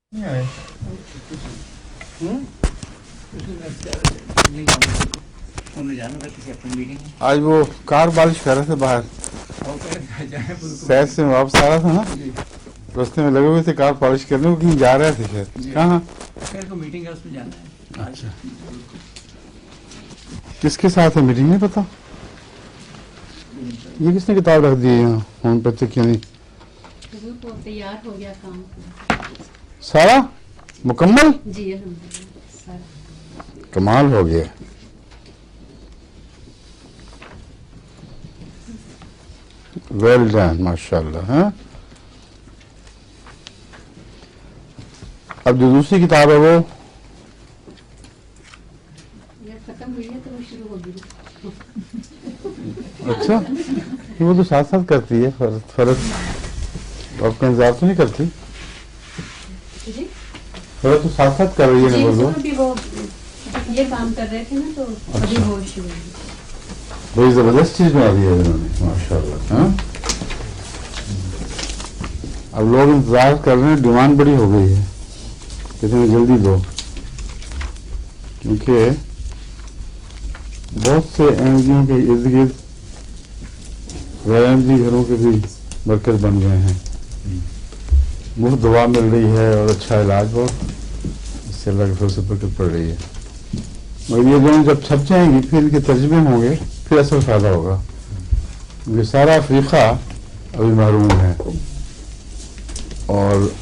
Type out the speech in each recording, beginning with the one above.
आज वो कार बारिश कर रहे थे बाहर, शहर से वापस आ रहा था ना, रास्ते में लगे हुए थे कार पॉलिश करने, वो कहीं जा रहे थे शायद। कहाँ? को मीटिंग है, उसमें जाना है। अच्छा, किसके साथ है मीटिंग नहीं पता। ये किसने किताब रख दी है यहाँ फोन पे तक? नहीं तैयार हो गया काम सारा मुकम्मल? जी अल्हम्दुलिल्लाह सारा कमाल हो गया। वेल डन माशाल्लाह। हैं अब जो दूसरी किताब है वो खत्म हुई है तो वो शुरू होगी। अच्छा, वो तो साथ साथ करती है फर्क आपका इंतजार तो नहीं करती? जी फर्क तो साथ साथ कर रही है ना। बोलो अभी वो ये काम कर रहे थे ना तो अभी वो शुरू हुई। बड़ी जबरदस्त चीज बना दी है इन्होंने माशाल्लाह। हाँ, अब लोग इंतजार कर रहे हैं, डिमांड बड़ी हो गई है, कितनी जल्दी दो, क्योंकि बहुत से एमजियों के इर्द गिर्द गैर घरों के भी मरकज बन गए हैं। मुफ्त दवा मिल रही है और अच्छा इलाज, बहुत इससे अल्लाह के फजल से बरकत पड़ रही है। और ये दोनों जब छप जाएंगी फिर इनके तर्जमे होंगे, फिर असल फायदा होगा, क्योंकि सारा अफ्रीका अभी महरूम है और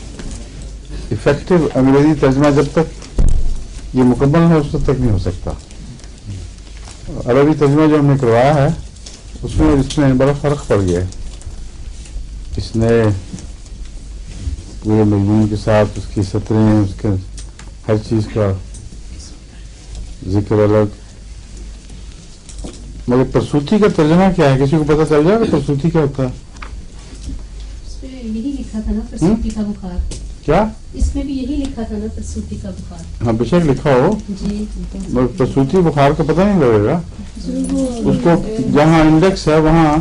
इफेक्टिव अंग्रेजी तर्जमा जब तक ये मुकम्मल है उस तक नहीं हो सकता। अरबी तर्जमा जो हमने करवाया है उसमें इसमें बड़ा फर्क पड़ गया है। इसने पूरे मजमून के साथ उसकी सतरें, उसके हर चीज का जिक्र अलग। मगर प्रसूति का तर्जमा क्या है, किसी को पता चल जाएगा प्रसूति क्या होता है? यही लिखा था ना प्रसूति का बुखार। क्या इसमें भी यही लिखा था ना प्रसूति का बुखार? हाँ बेशक लिखा हो, जी मगर प्रसूति बुखार का पता नहीं लगेगा उसको। जहाँ इंडेक्स है वहाँ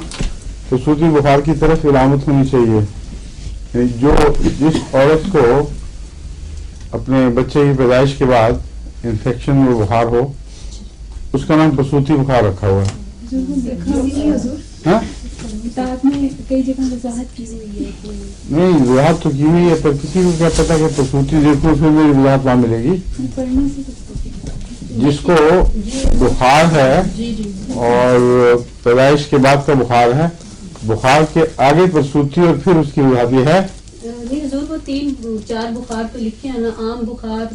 प्रसूति बुखार की तरफ इलामत होनी चाहिए। जो जिस औरत को अपने बच्चे की पैदाइश के बाद इन्फेक्शन में बुखार हो उसका नाम प्रसूति बुखार रखा हुआ है। हाँ? किताब में कई जगह वजाहत की हुई है कि नहीं, वजाहत तो की हुई है, पर किसी को क्या पता कि प्रसूति देखो फिर मेरी वजाहत वहाँ मिलेगी। पढ़ने से जिसको बुखार है और पैदाइश के बाद का बुखार है, बुखार के आगे प्रसूति और फिर उसकी वजाहत ये है। नहीं हुजूर, वो 3-4 बुखार तो लिखे हैं ना, आम बुखार,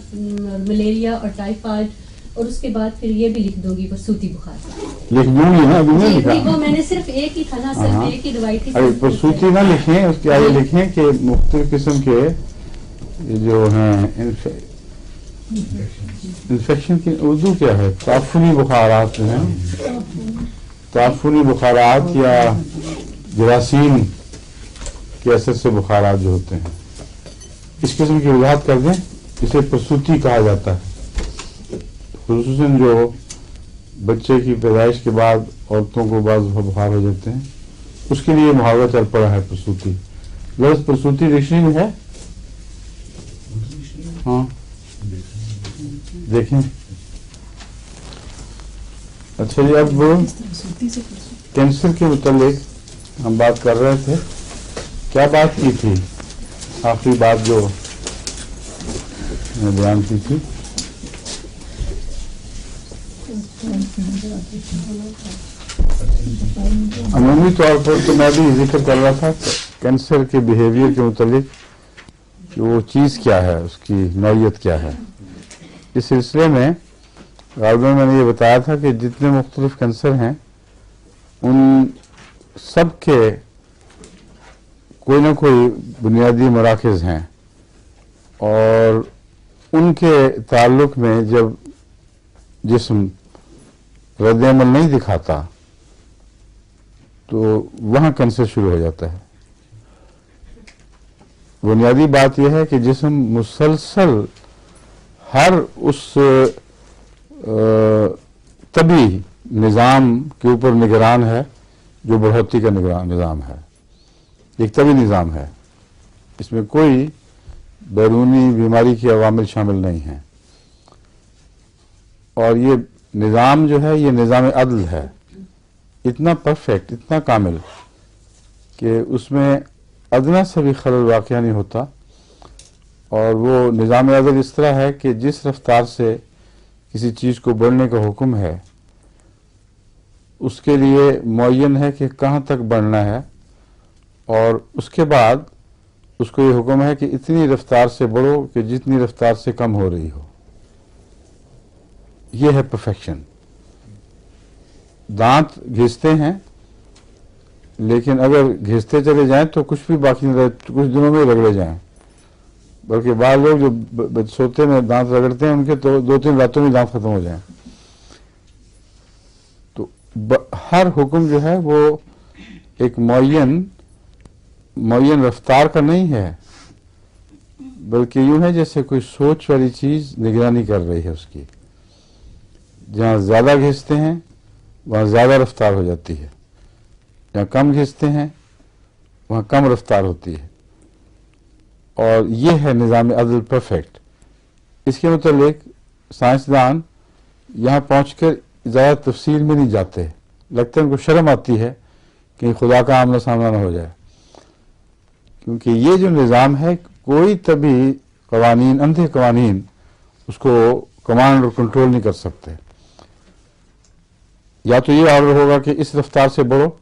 मलेरिया और टाइफाइड, और उसके बाद फिर ये भी लिख दूंगी प्रसूति बुखार। लिख दूंगी ना, अभी नहीं लिखा। वो मैंने सिर्फ एक ही था ना, सिर्फ एक ही दवाई थी। अरे प्रसूति ना लिखें, उसके आगे लिखें कि मुख्तलिफ किस्म के जो हैं इन्फेक्शन की उर्दू क्या है, ताफुनी बुखारात हैं, ताफुनी बुखारात या जरासीम के असर से बुखारात जो होते हैं, इस किस्म की वजाहत कर दें, इसे प्रसूति कहा जाता है। खुसूसन जो बच्चे की पैदाइश के बाद औरतों को बाद बुखार हो जाते हैं, उसके लिए मुहावरा चल पड़ा है प्रसूति। लफ्ज़ प्रसूति डिक्शनरी में है? हाँ देखें। अच्छा जी, अब कैंसर के मुतालिक हम बात कर रहे थे, क्या बात की थी? आखिरी बात जो मैंने बयान की थी, अमूमी तौर पर तो मैं भी जिक्र कर रहा था कैंसर के बिहेवियर के मुतालिक कि वो चीज़ क्या है, उसकी नौयत क्या है। इस सिलसिले में गालिबन मैंने ये बताया था कि जितने मुख्तलिफ कैंसर हैं उन सब के कोई ना कोई बुनियादी मराकज़ हैं, और उनके ताल्लुक में जब जिस्म रद्द-ए-अमल नहीं दिखाता तो वहाँ कैंसर शुरू हो जाता है। बुनियादी बात यह है कि जिस्म मुसलसल हर उस तभी निज़ाम के ऊपर निगरान है जो बढ़ोतरी का निज़ाम है। एक तभी निज़ाम है, इसमें कोई बैरूनी बीमारी के अवामिल शामिल नहीं हैं। और ये निज़ाम जो है ये निज़ाम अदल है, इतना परफेक्ट, इतना कामिल कि उसमें अदना से भी खलल वाक़या नहीं होता। और वो निज़ाम अदल इस तरह है कि जिस रफ्तार से किसी चीज़ को बढ़ने का हुक्म है उसके लिए मुअय्यन है कि कहाँ तक बढ़ना है, और उसके बाद उसको ये हुक्म है कि इतनी रफ्तार से बढ़ो कि जितनी रफ्तार से कम हो रही हो। ये है परफेक्शन। दांत घिसते हैं, लेकिन अगर घिसते चले जाएं तो कुछ भी बाकी नहीं रहे, कुछ दिनों में रगड़े जाएं। बल्कि बाद लोग जो सोते में दांत रगड़ते हैं उनके तो 2-3 रातों में दांत खत्म हो जाएं। तो हर हुक्म जो है वो एक मुअय्यन रफ्तार का नहीं है, बल्कि यूं है जैसे कोई सोच वाली चीज निगरानी कर रही है उसकी। जहां ज्यादा घिसते हैं वहां ज्यादा रफ्तार हो जाती है, जहां कम घिसते हैं वहां कम रफ्तार होती है। और ये है निज़ाम अदल परफेक्ट। इसके मुतालिक साइंसदान यहाँ पहुंचकर ज़्यादा तफसील में नहीं जाते, लगता है उनको शर्म आती है कि खुदा का आमना सामना न हो जाए, क्योंकि ये जो निज़ाम है कोई तभी कवानीन, अंधे कवानीन उसको कमांड और कंट्रोल नहीं कर सकते। या तो ये ऑर्डर होगा कि इस रफ्तार से बढ़ो,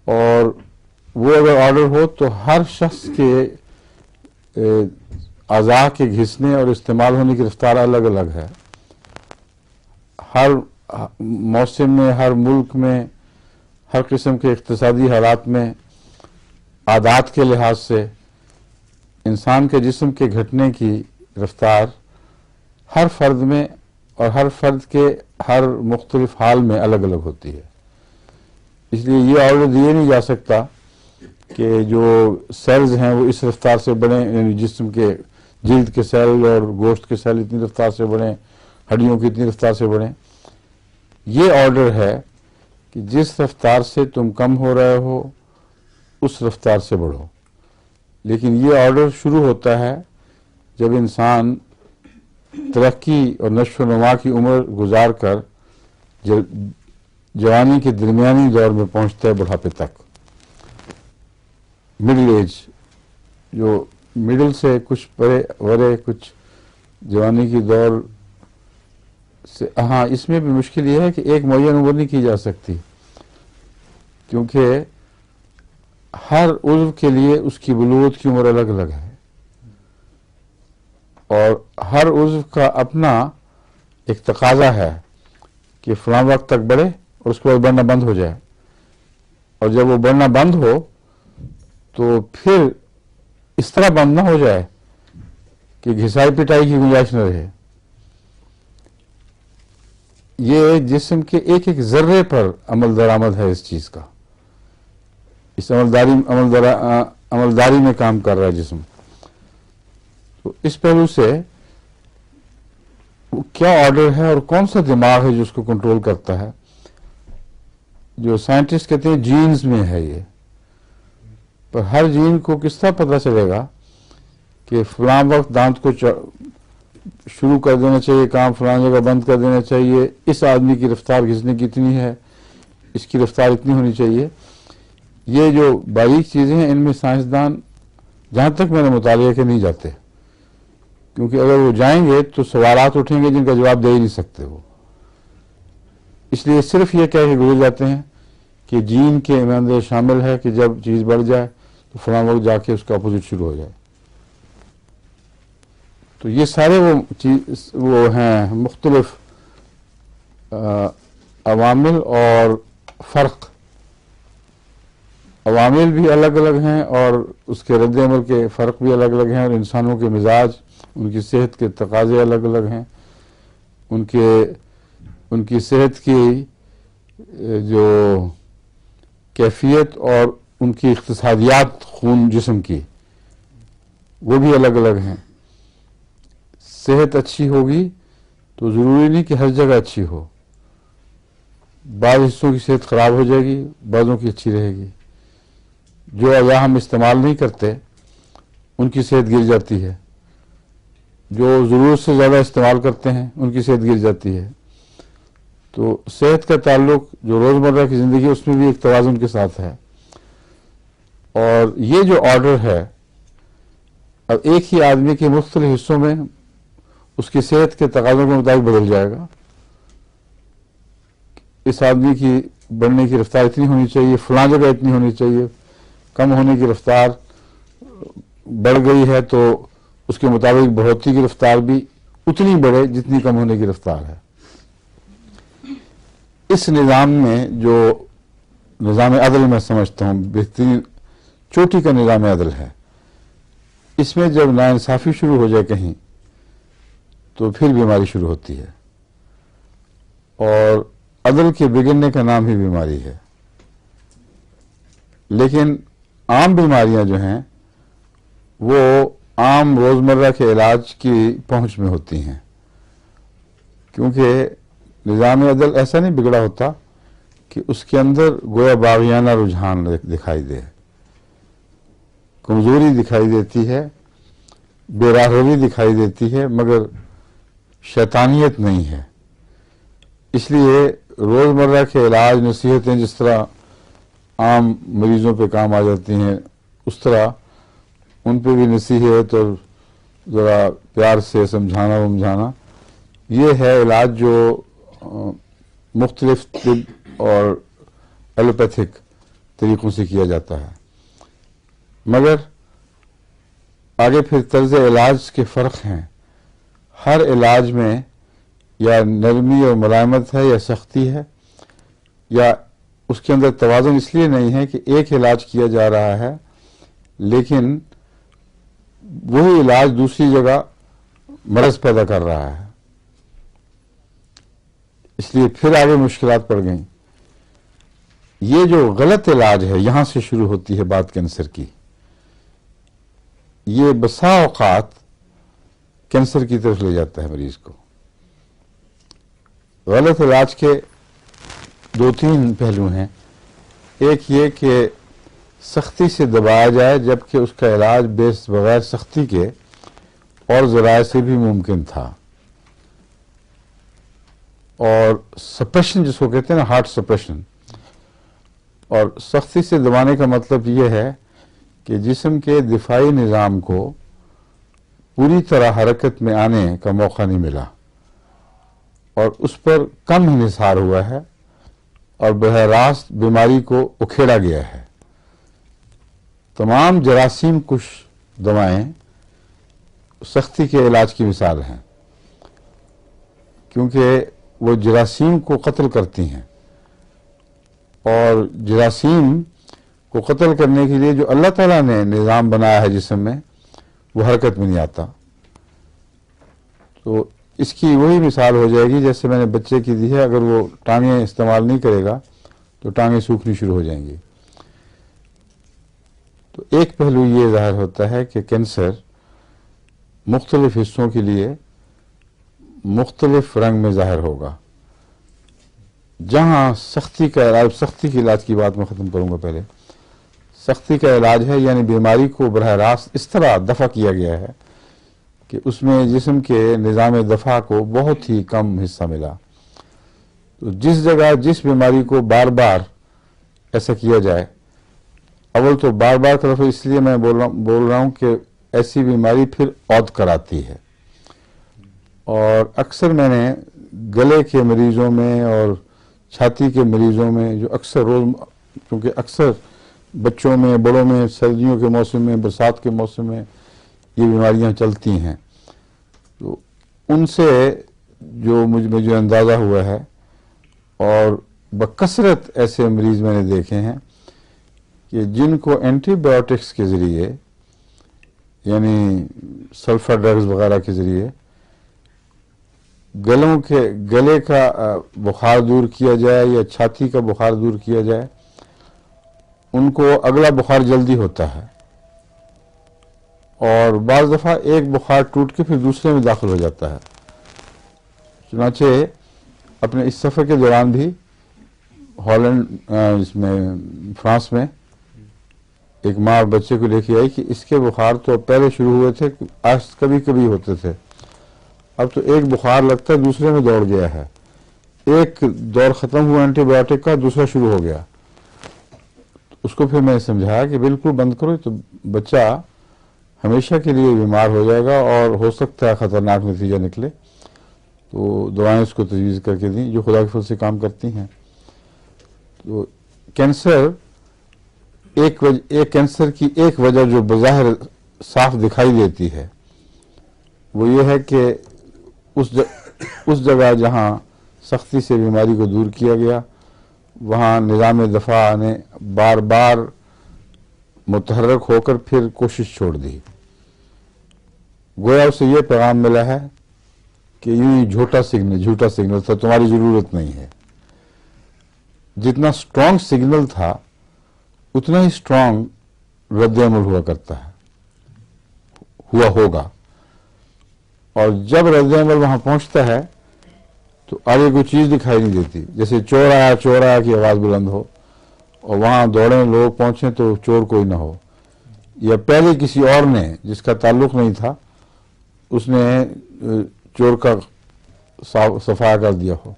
और वो अगर ऑर्डर हो तो हर शख्स के अज़ा के घिसने और इस्तेमाल होने की रफ्तार अलग अलग है। हर मौसम में, हर मुल्क में, हर किस्म के इक़्तिसादी हालात में, आदात के लिहाज से इंसान के जिस्म के घटने की रफ्तार हर फर्द में और हर फर्द के हर मुख्तलिफ हाल में अलग अलग होती है। इसलिए ये ऑर्डर दिए नहीं जा सकता कि जो सेल्स हैं वो इस रफ्तार से बढ़ें, यानी जिस्म के जिल्द के सेल और गोश्त के सेल इतनी रफ्तार से बढ़ें, हड्डियों की इतनी रफ्तार से बढ़ें। ये ऑर्डर है कि जिस रफ्तार से तुम कम हो रहे हो उस रफ्तार से बढ़ो। लेकिन ये ऑर्डर शुरू होता है जब इंसान तरक्की और नश्व नुमा की उम्र गुजार कर जवानी के दरमियानी दौर में पहुंचता है, बुढ़ापे तक, मिडिल एज, जो मिडिल से कुछ वरे कुछ जवानी की दौर से। हाँ, इसमें भी मुश्किल ये है कि एक मुअय्यन उम्र नहीं की जा सकती, क्योंकि हर उज़्व के लिए उसकी बुलूगत की उम्र अलग अलग है, और हर उज़्व का अपना एक तकाजा है कि फलां वक्त तक बढ़े और उसके बाद बढ़ना बंद हो जाए। और जब वो बढ़ना बंद हो तो फिर इस तरह बंद ना हो जाए कि घिसाई पिटाई की गुंजाइश न रहे। ये जिस्म के एक एक जर्रे पर अमल दरामद है इस चीज का, इस अमलदारी में काम कर रहा है जिस्म। तो इस पहलू से क्या ऑर्डर है और कौन सा दिमाग है जो उसको कंट्रोल करता है, जो साइंटिस्ट कहते हैं जीन्स में है ये। पर हर जीन को किस तरह पता चलेगा कि फलां वक्त दांत को शुरू कर देना चाहिए काम, फलां जगह बंद कर देना चाहिए, इस आदमी की रफ्तार घिसने की इतनी है, इसकी रफ्तार इतनी होनी चाहिए। ये जो बारीक चीज़ें हैं इनमें साइंसदान जहाँ तक मैंने मुतालिया के नहीं जाते, क्योंकि अगर वो जाएंगे तो सवालात उठेंगे जिनका जवाब दे ही नहीं सकते वो। इसलिए सिर्फ ये कह के गुजर जाते हैं कि जीन के अंदर शामिल है कि जब चीज़ बढ़ जाए तो फलां वक्त जाके उसका अपोजिट शुरू हो जाए। तो ये सारे वो हैं मुख्तलिफ अवामिल और फ़र्क। अवामिल भी अलग अलग हैं और उसके रद्द अमल के फ़र्क भी अलग अलग हैं, और इंसानों के मिजाज, उनकी सेहत के तकाजे अलग अलग हैं, उनकी सेहत की जो कैफियत और उनकी इक़्तिसादियात खून जिस्म की वो भी अलग अलग हैं। सेहत अच्छी होगी तो ज़रूरी नहीं कि हर जगह अच्छी हो, बाज़ हिस्सों की सेहत ख़राब हो जाएगी, बाज़ों की अच्छी रहेगी। जो अज़ा हम इस्तेमाल नहीं करते उनकी सेहत गिर जाती है, جو ضرورت سے زیادہ استعمال کرتے ہیں ان کی صحت گر جاتی ہے. تو صحت کا تعلق جو روزمرہ کی زندگی ہے اس میں بھی ایک توازن کے ساتھ ہے. اور یہ جو آرڈر ہے اب ایک ہی آدمی کے مختلف حصوں میں اس کی صحت کے تقاضوں کے مطابق بدل جائے گا. اس آدمی کی بڑھنے کی رفتار اتنی ہونی چاہیے، فلاں جگہ اتنی ہونی چاہیے، کم ہونے کی رفتار بڑھ گئی ہے تو اس کے مطابق بڑھوتری کی رفتار بھی اتنی بڑھے جتنی کم ہونے کی رفتار ہے. اس نظام میں جو نظام عدل میں سمجھتا ہوں بہترین چوٹی کا نظام عدل ہے، اس میں جب ناانصافی شروع ہو جائے کہیں تو پھر بیماری شروع ہوتی ہے. اور عدل کے بگڑنے کا نام ہی بیماری ہے. لیکن عام بیماریاں جو ہیں وہ عام روزمرہ کے علاج کی پہنچ میں ہوتی ہیں، کیونکہ نظام عدل ایسا نہیں بگڑا ہوتا کہ اس کے اندر گویا باغیانہ رجحان دکھائی دے، کمزوری دکھائی دیتی ہے، بے راہ روی دکھائی دیتی ہے، مگر شیطانیت نہیں ہے. اس لیے روزمرہ کے علاج نصیحتیں جس طرح عام مریضوں پہ کام آ جاتی ہیں اس طرح ان پہ بھی نصیحت اور ذرا پیار سے سمجھانا یہ ہے علاج جو مختلف طب اور ایلوپیتھک طریقوں سے کیا جاتا ہے. مگر آگے پھر طرز علاج کے فرق ہیں. ہر علاج میں یا نرمی اور ملائمت ہے یا سختی ہے، یا اس کے اندر توازن اس لیے نہیں ہے کہ ایک علاج کیا جا رہا ہے لیکن وہی علاج دوسری جگہ مرض پیدا کر رہا ہے، اس لیے پھر آگے مشکلات پڑ گئیں. یہ جو غلط علاج ہے یہاں سے شروع ہوتی ہے بات کینسر کی. یہ بسا اوقات کینسر کی طرف لے جاتا ہے مریض کو. غلط علاج کے دو تین پہلو ہیں. ایک یہ کہ سختی سے دبایا جائے جبکہ اس کا علاج بغیر سختی کے اور ذرائع سے بھی ممکن تھا. اور سپریشن جس کو کہتے ہیں نا ہارٹ سپریشن، اور سختی سے دبانے کا مطلب یہ ہے کہ جسم کے دفاعی نظام کو پوری طرح حرکت میں آنے کا موقع نہیں ملا اور اس پر کم انحصار ہوا ہے اور براہ راست بیماری کو اکھیڑا گیا ہے. تمام جراثیم کش دوائیں سختی کے علاج کی مثال ہیں کیونکہ وہ جراثیم کو قتل کرتی ہیں، اور جراثیم کو قتل کرنے کے لیے جو اللہ تعالیٰ نے نظام بنایا ہے جسم میں وہ حرکت میں نہیں آتا. تو اس کی وہی مثال ہو جائے گی جیسے میں نے بچے کی دی ہے، اگر وہ ٹانگیں استعمال نہیں کرے گا تو ٹانگیں سوکھنی شروع ہو جائیں گی. تو ایک پہلو یہ ظاہر ہوتا ہے کہ کینسر مختلف حصوں کے لیے مختلف رنگ میں ظاہر ہوگا. جہاں سختی کا علاج، سختی کے علاج کی بات میں ختم کروں گا. پہلے سختی کا علاج ہے یعنی بیماری کو براہ راست اس طرح دفع کیا گیا ہے کہ اس میں جسم کے نظام دفاع کو بہت ہی کم حصہ ملا. تو جس جگہ جس بیماری کو بار بار ایسا کیا جائے، اول تو بار بار طرف اس لیے میں بول رہا ہوں کہ ایسی بیماری پھر عود کراتی ہے. اور اکثر میں نے گلے کے مریضوں میں اور چھاتی کے مریضوں میں جو اکثر کیونکہ اکثر بچوں میں، بڑوں میں سردیوں کے موسم میں، برسات کے موسم میں یہ بیماریاں چلتی ہیں، تو ان سے جو مجھے اندازہ ہوا ہے اور بکثرت ایسے مریض میں نے دیکھے ہیں کہ جن کو اینٹی بایوٹکس کے ذریعے یعنی سلفر ڈرگز وغیرہ کے ذریعے گلے کا بخار دور کیا جائے یا چھاتی کا بخار دور کیا جائے، ان کو اگلا بخار جلدی ہوتا ہے اور بعض دفعہ ایک بخار ٹوٹ کے پھر دوسرے میں داخل ہو جاتا ہے. چنانچہ اپنے اس سفر کے دوران بھی ہالینڈ اس میں فرانس میں ایک ماں بچے کو لے کے آئی کہ اس کے بخار تو پہلے شروع ہوئے تھے، آج کبھی کبھی ہوتے تھے، اب تو ایک بخار لگتا ہے دوسرے میں دوڑ گیا ہے، ایک دور ختم ہوا اینٹی بایوٹک کا، دوسرا شروع ہو گیا. اس کو پھر میں نے سمجھایا کہ بالکل بند کرو، تو بچہ ہمیشہ کے لیے بیمار ہو جائے گا اور ہو سکتا ہے خطرناک نتیجہ نکلے. تو دوائیں اس کو تجویز کر کے دیں جو خدا کے فضل سے کام کرتی ہیں. تو کینسر کینسر کی ایک وجہ جو بظاہر صاف دکھائی دیتی ہے وہ یہ ہے کہ اس جگہ جہاں سختی سے بیماری کو دور کیا گیا وہاں نظام دفاع نے بار بار متحرک ہو کر پھر کوشش چھوڑ دی. گویا اسے یہ پیغام ملا ہے کہ یوں ہی جھوٹا سگنل تھا، تمہاری ضرورت نہیں ہے. جتنا سٹرونگ سگنل تھا اتنا ہی سٹرونگ رد عمل ہوا کرتا ہے، ہوا ہوگا. اور جب رد عمل وہاں پہنچتا ہے تو آگے کوئی چیز دکھائی نہیں دیتی. جیسے چور آیا کی آواز بلند ہو اور وہاں دوڑے لوگ پہنچے تو چور کوئی نہ ہو، یا پہلے کسی اور نے جس کا تعلق نہیں تھا اس نے چور کا صفایا کر دیا ہو.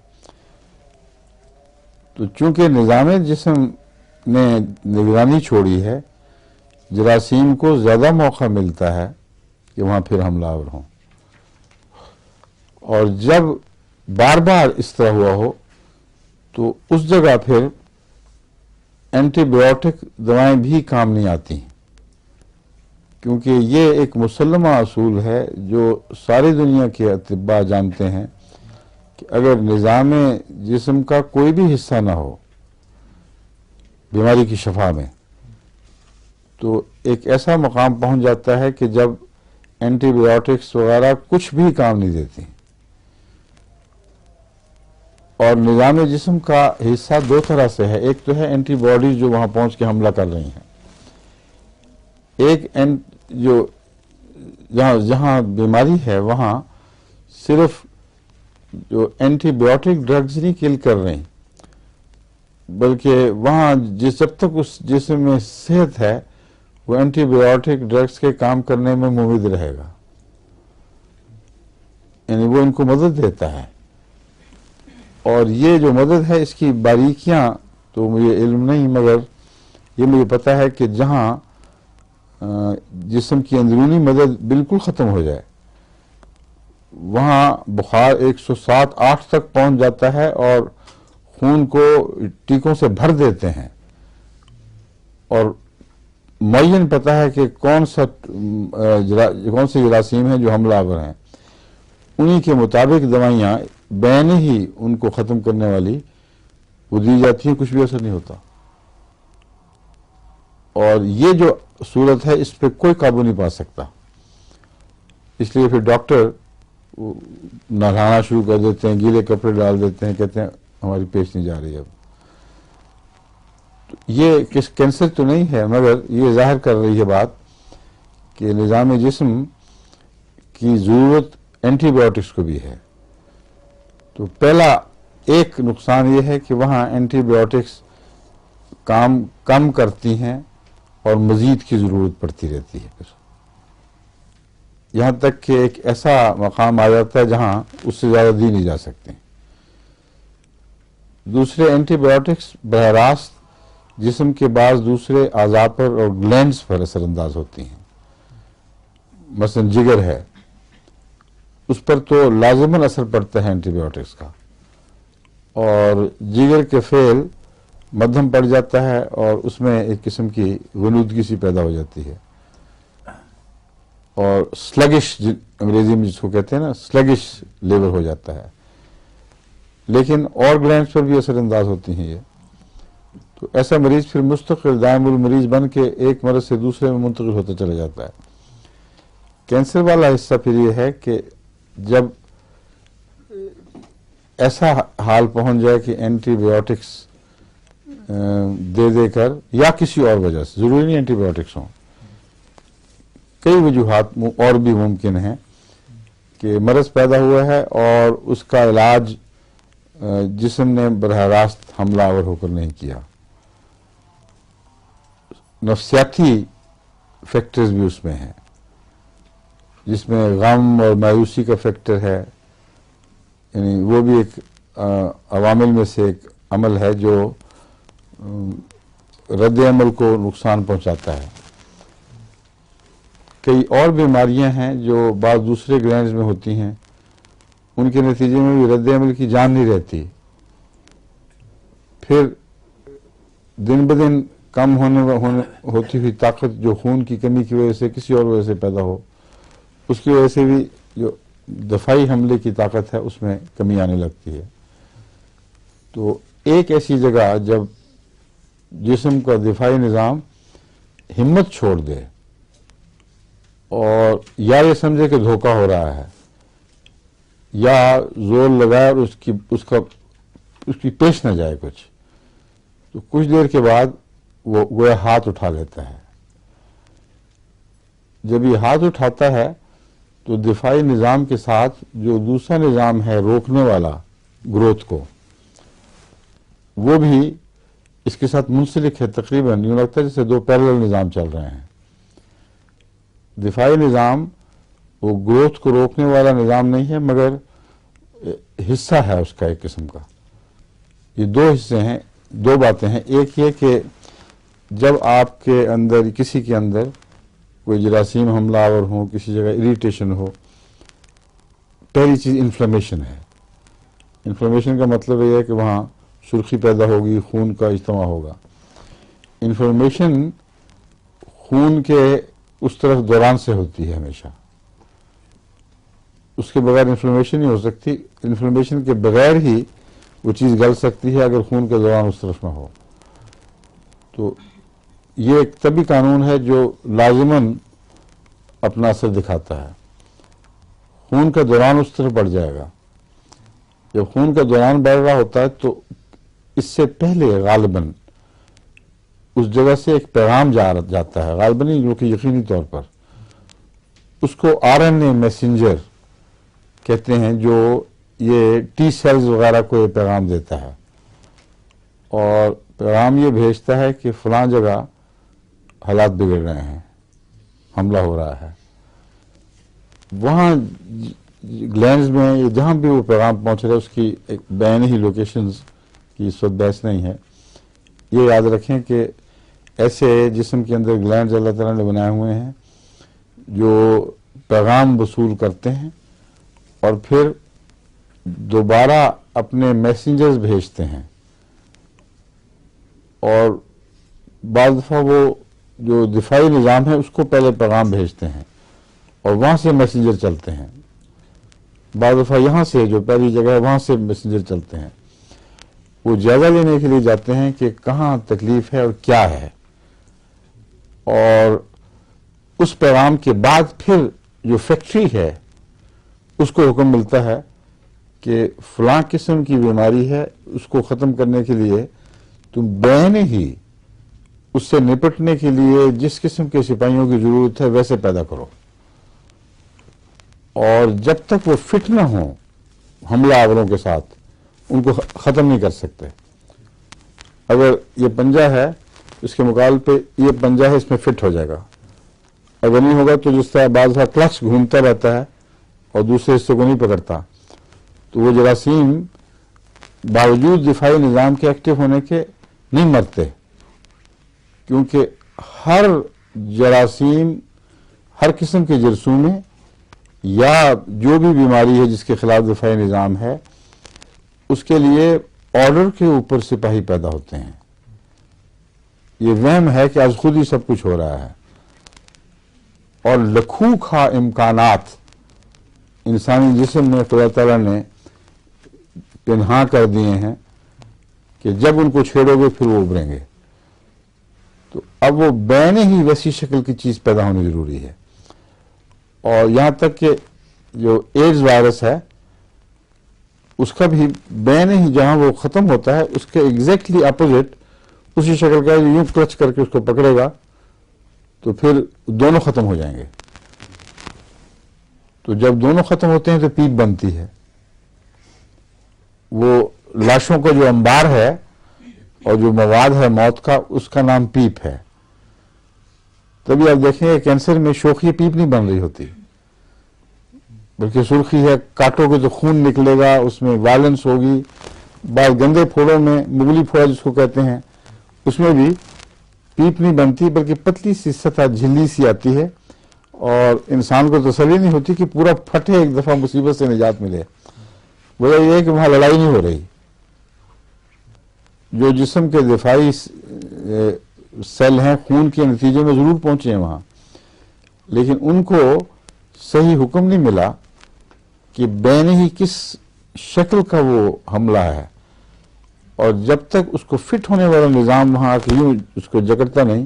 تو چونکہ نظام جسم نے نگرانی چھوڑی ہے، جراثیم کو زیادہ موقع ملتا ہے کہ وہاں پھر حملہ آور ہوں. اور جب بار بار اس طرح ہوا ہو تو اس جگہ پھر اینٹی بایوٹک دوائیں بھی کام نہیں آتی، کیونکہ یہ ایک مسلمہ اصول ہے جو ساری دنیا کے اطباء جانتے ہیں کہ اگر نظام جسم کا کوئی بھی حصہ نہ ہو بیماری کی شفا میں تو ایک ایسا مقام پہنچ جاتا ہے کہ جب اینٹی بایوٹکس وغیرہ کچھ بھی کام نہیں دیتی. اور نظام جسم کا حصہ دو طرح سے ہے، ایک تو ہے اینٹی باڈیز جو وہاں پہنچ کے حملہ کر رہی ہیں، ایک جو جہاں بیماری ہے وہاں صرف جو اینٹی بایوٹک ڈرگز نہیں کل کر رہی بلکہ وہاں جب تک اس جسم میں صحت ہے وہ اینٹی بایوٹک ڈرگز کے کام کرنے میں ممید رہے گا، یعنی وہ ان کو مدد دیتا ہے. اور یہ جو مدد ہے اس کی باریکیاں تو مجھے علم نہیں، مگر یہ مجھے پتہ ہے کہ جہاں جسم کی اندرونی مدد بالکل ختم ہو جائے وہاں بخار 107-8 تک پہنچ جاتا ہے اور خون کو ٹیکوں سے بھر دیتے ہیں، اور معین پتہ ہے کہ کون سے جراثیم ہیں جو حملہ آور ہیں، انہی کے مطابق دوائیاں بین ہی ان کو ختم کرنے والی وہ دی جاتی ہیں، کچھ بھی اثر نہیں ہوتا. اور یہ جو صورت ہے اس پہ کوئی قابو نہیں پا سکتا، اس لیے پھر ڈاکٹر نہلانا شروع کر دیتے ہیں، گیلے کپڑے ڈال دیتے ہیں، کہتے ہیں ہماری پیش نہیں جا رہی اب. یہ کینسر تو نہیں ہے، مگر یہ ظاہر کر رہی ہے بات کہ نظام جسم کی ضرورت اینٹی بایوٹکس کو بھی ہے. تو پہلا ایک نقصان یہ ہے کہ وہاں اینٹی بایوٹکس کام کم کرتی ہیں اور مزید کی ضرورت پڑتی رہتی ہے، پھر یہاں تک کہ ایک ایسا مقام آ جاتا ہے جہاں اس سے زیادہ دی نہیں جا سکتے. دوسرے اینٹی بایوٹکس براہ راست جسم کے بعض دوسرے اعضاء پر اور گلینڈز پر اثر انداز ہوتی ہیں. مثلا جگر ہے، اس پر تو لازماً اثر پڑتا ہے اینٹی بایوٹکس کا، اور جگر کے فعل مدھم پڑ جاتا ہے اور اس میں ایک قسم کی غنودگی سی پیدا ہو جاتی ہے، اور سلگش انگریزی میں جس کو کہتے ہیں نا سلگش لیور ہو جاتا ہے. لیکن اور گلینڈز پر بھی اثر انداز ہوتی ہیں یہ. تو ایسا مریض پھر مستقل دائم المریض بن کے ایک مرض سے دوسرے میں منتقل ہوتا چلا جاتا ہے. کینسر والا حصہ پھر یہ ہے کہ جب ایسا حال پہنچ جائے کہ اینٹی بایوٹکس دے کر یا کسی اور وجہ سے، ضروری نہیں اینٹی بایوٹکس ہوں، کئی وجوہات اور بھی ممکن ہیں کہ مرض پیدا ہوا ہے اور اس کا علاج جسم نے براہ راست حملہ آور ہو کر نہیں کیا. نفسیاتی فیکٹرز بھی اس میں ہیں، جس میں غم اور مایوسی کا فیکٹر ہے، यानी वो भी एक अवामिल में से एक अमल है जो रद्द अमल को नुकसान पहुंचाता है। कई और बीमारियां हैं जो बाद दूसरे ग्लैंड्स में होती हैं, उनके नतीजे में भी रद्द अमल की जान नहीं रहती। फिर दिन ब दिन कम होती हुई ताकत जो खून की कमी की वजह से किसी और वजह से पैदा हो, उसकी वजह से भी जो दफाई हमले की ताकत है उसमें कमी आने लगती है। तो एक ऐसी जगह जब जिस्म का दिफाई निज़ाम हिम्मत छोड़ दे और या ये समझे कि धोखा हो रहा है या जोर लगाए और उसकी पेश न जाए कुछ, तो कुछ देर के बाद वो गोया हाथ उठा लेता है। जब ये हाथ उठाता है तो दिफाई निज़ाम के साथ जो दूसरा निज़ाम है रोकने वाला ग्रोथ को, वो भी इसके साथ मुंसलिक है। तकरीबन यूँ लगता है जैसे दो पैरेलल निज़ाम चल रहे हैं। दिफाई निज़ाम वो ग्रोथ को रोकने वाला निज़ाम नहीं है, मगर हिस्सा है उसका एक किस्म का। ये दो हिस्से हैं, दो बातें हैं। एक ये कि जब आपके अंदर किसी के अंदर कोई जरासीम हमलावर हो, किसी जगह इरिटेशन हो, पहली चीज़ इन्फ्लेमेशन है। इन्फ्लेमेशन का मतलब ये है कि वहाँ सुर्खी पैदा होगी, खून का इज्तिमा होगा। इन्फ्लेमेशन खून के उस तरफ दौरान से होती है हमेशा, उसके बगैर इन्फ्लेमेशन नहीं हो सकती। इन्फ्लेमेशन के बगैर ही वो चीज़ गल सकती है अगर खून के दौरान उस तरफ ना हो। तो ये एक तभी कानून है जो लाजिमन अपना असर दिखाता है। खून का दौरान उस तरफ बढ़ जाएगा। जब खून का दौरान बढ़ रहा होता है तो इससे पहले गालिबन उस जगह से एक पैगाम जाता है, गालिबन नहीं जो कि यकीनी तौर पर, उसको आरएनए मैसेंजर कहते हैं, जो ये टी सेल्स वगैरह को ये पैगाम देता है और पैगाम ये भेजता है कि फलां जगह हालात बिगड़ रहे हैं, हमला हो रहा है। वहाँ ग्लैंड्स में जहाँ भी वो पैगाम पहुँच रहा है उसकी एक बैन ही लोकेशंस की इस वक्त बहस नहीं है। ये याद रखें कि ऐसे जिस्म के अंदर ग्लैंड्स अल्लाह ताला ने बनाए हुए हैं जो पैगाम वसूल करते हैं और फिर दोबारा अपने मैसेंजर्स भेजते हैं, और बाद दफ़ा वो जो दिफाई निज़ाम है उसको पहले पैगाम भेजते हैं और वहाँ से मैसेंजर चलते हैं। बाद दफ़ा यहाँ से जो पहली जगह है वहाँ से मैसेंजर चलते हैं। वो जायज़ा लेने के लिए जाते हैं कि कहाँ तकलीफ है और क्या है, और उस पैगाम के बाद फिर जो फैक्ट्री है उसको हुक्म मिलता है कि फलां किस्म की बीमारी है, उसको ख़त्म करने के लिए तुम बैन ही उससे निपटने के लिए जिस किस्म के सिपाहियों की ज़रूरत है वैसे पैदा करो, और जब तक वो फिट ना हो हमलावरों के साथ उनको ख़त्म नहीं कर सकते। अगर ये पंजा है इसके मुकाबले पे ये पंजा है, इसमें फिट हो जाएगा। अगर नहीं होगा तो जिस तरह बाज़ क्लच घूमता रहता है और दूसरे हिस्से को नहीं पकड़ता, तो वो जरासीम बावजूद दिफाई निज़ाम के एक्टिव होने के नहीं मरते, क्योंकि हर जरासीम, हर किस्म के जरसूम में या जो भी बीमारी है जिसके खिलाफ दिफाई निज़ाम है, उसके लिए ऑर्डर के ऊपर सिपाही पैदा होते हैं। ये वहम है कि आज खुद ही सब कुछ हो रहा है, और लखों खा इम्कानात इंसानी जिस्म में खुदा ताला ने पिन्हा कर दिए हैं कि जब उनको छेड़ोगे फिर वो उभरेंगे। तो अब वो बैन ही वैसी शक्ल की चीज़ पैदा होनी ज़रूरी है। और यहाँ तक कि जो एड्स वायरस है उसका भी बैन ही जहाँ वो ख़त्म होता है उसके एग्जैक्टली अपोजिट उसी शक्ल का यूँ क्लच करके उसको पकड़ेगा तो फिर दोनों ख़त्म हो जाएंगे। तो जब दोनों ख़त्म होते हैं तो पीप बनती है। वो लाशों का जो अंबार है और जो मवाद है मौत का, उसका नाम पीप है। तभी आप देखेंगे कैंसर में शोखी पीप नहीं बन रही होती, बल्कि सुर्खी है, काटोगे तो खून निकलेगा, उसमें वायलेंस होगी। बाद गंदे फोड़ों में मुगली फोड़ा जिसको कहते हैं, उसमें भी पीप नहीं बनती बल्कि पतली सी सतह झिल्ली सी आती है, और इंसान को तसल्ली नहीं होती कि पूरा फटे एक दफा मुसीबत से निजात मिले। वजह यह है कि वहां लड़ाई नहीं हो रही। जो जिस्म के दिफाई सेल हैं खून के नतीजे में जरूर पहुंचे हैं वहां, लेकिन उनको सही हुक्म नहीं मिला कि बैन ही किस शक्ल का वो हमला है, और जब तक उसको फिट होने वाला निज़ाम वहां आके यूं उसको जकड़ता नहीं,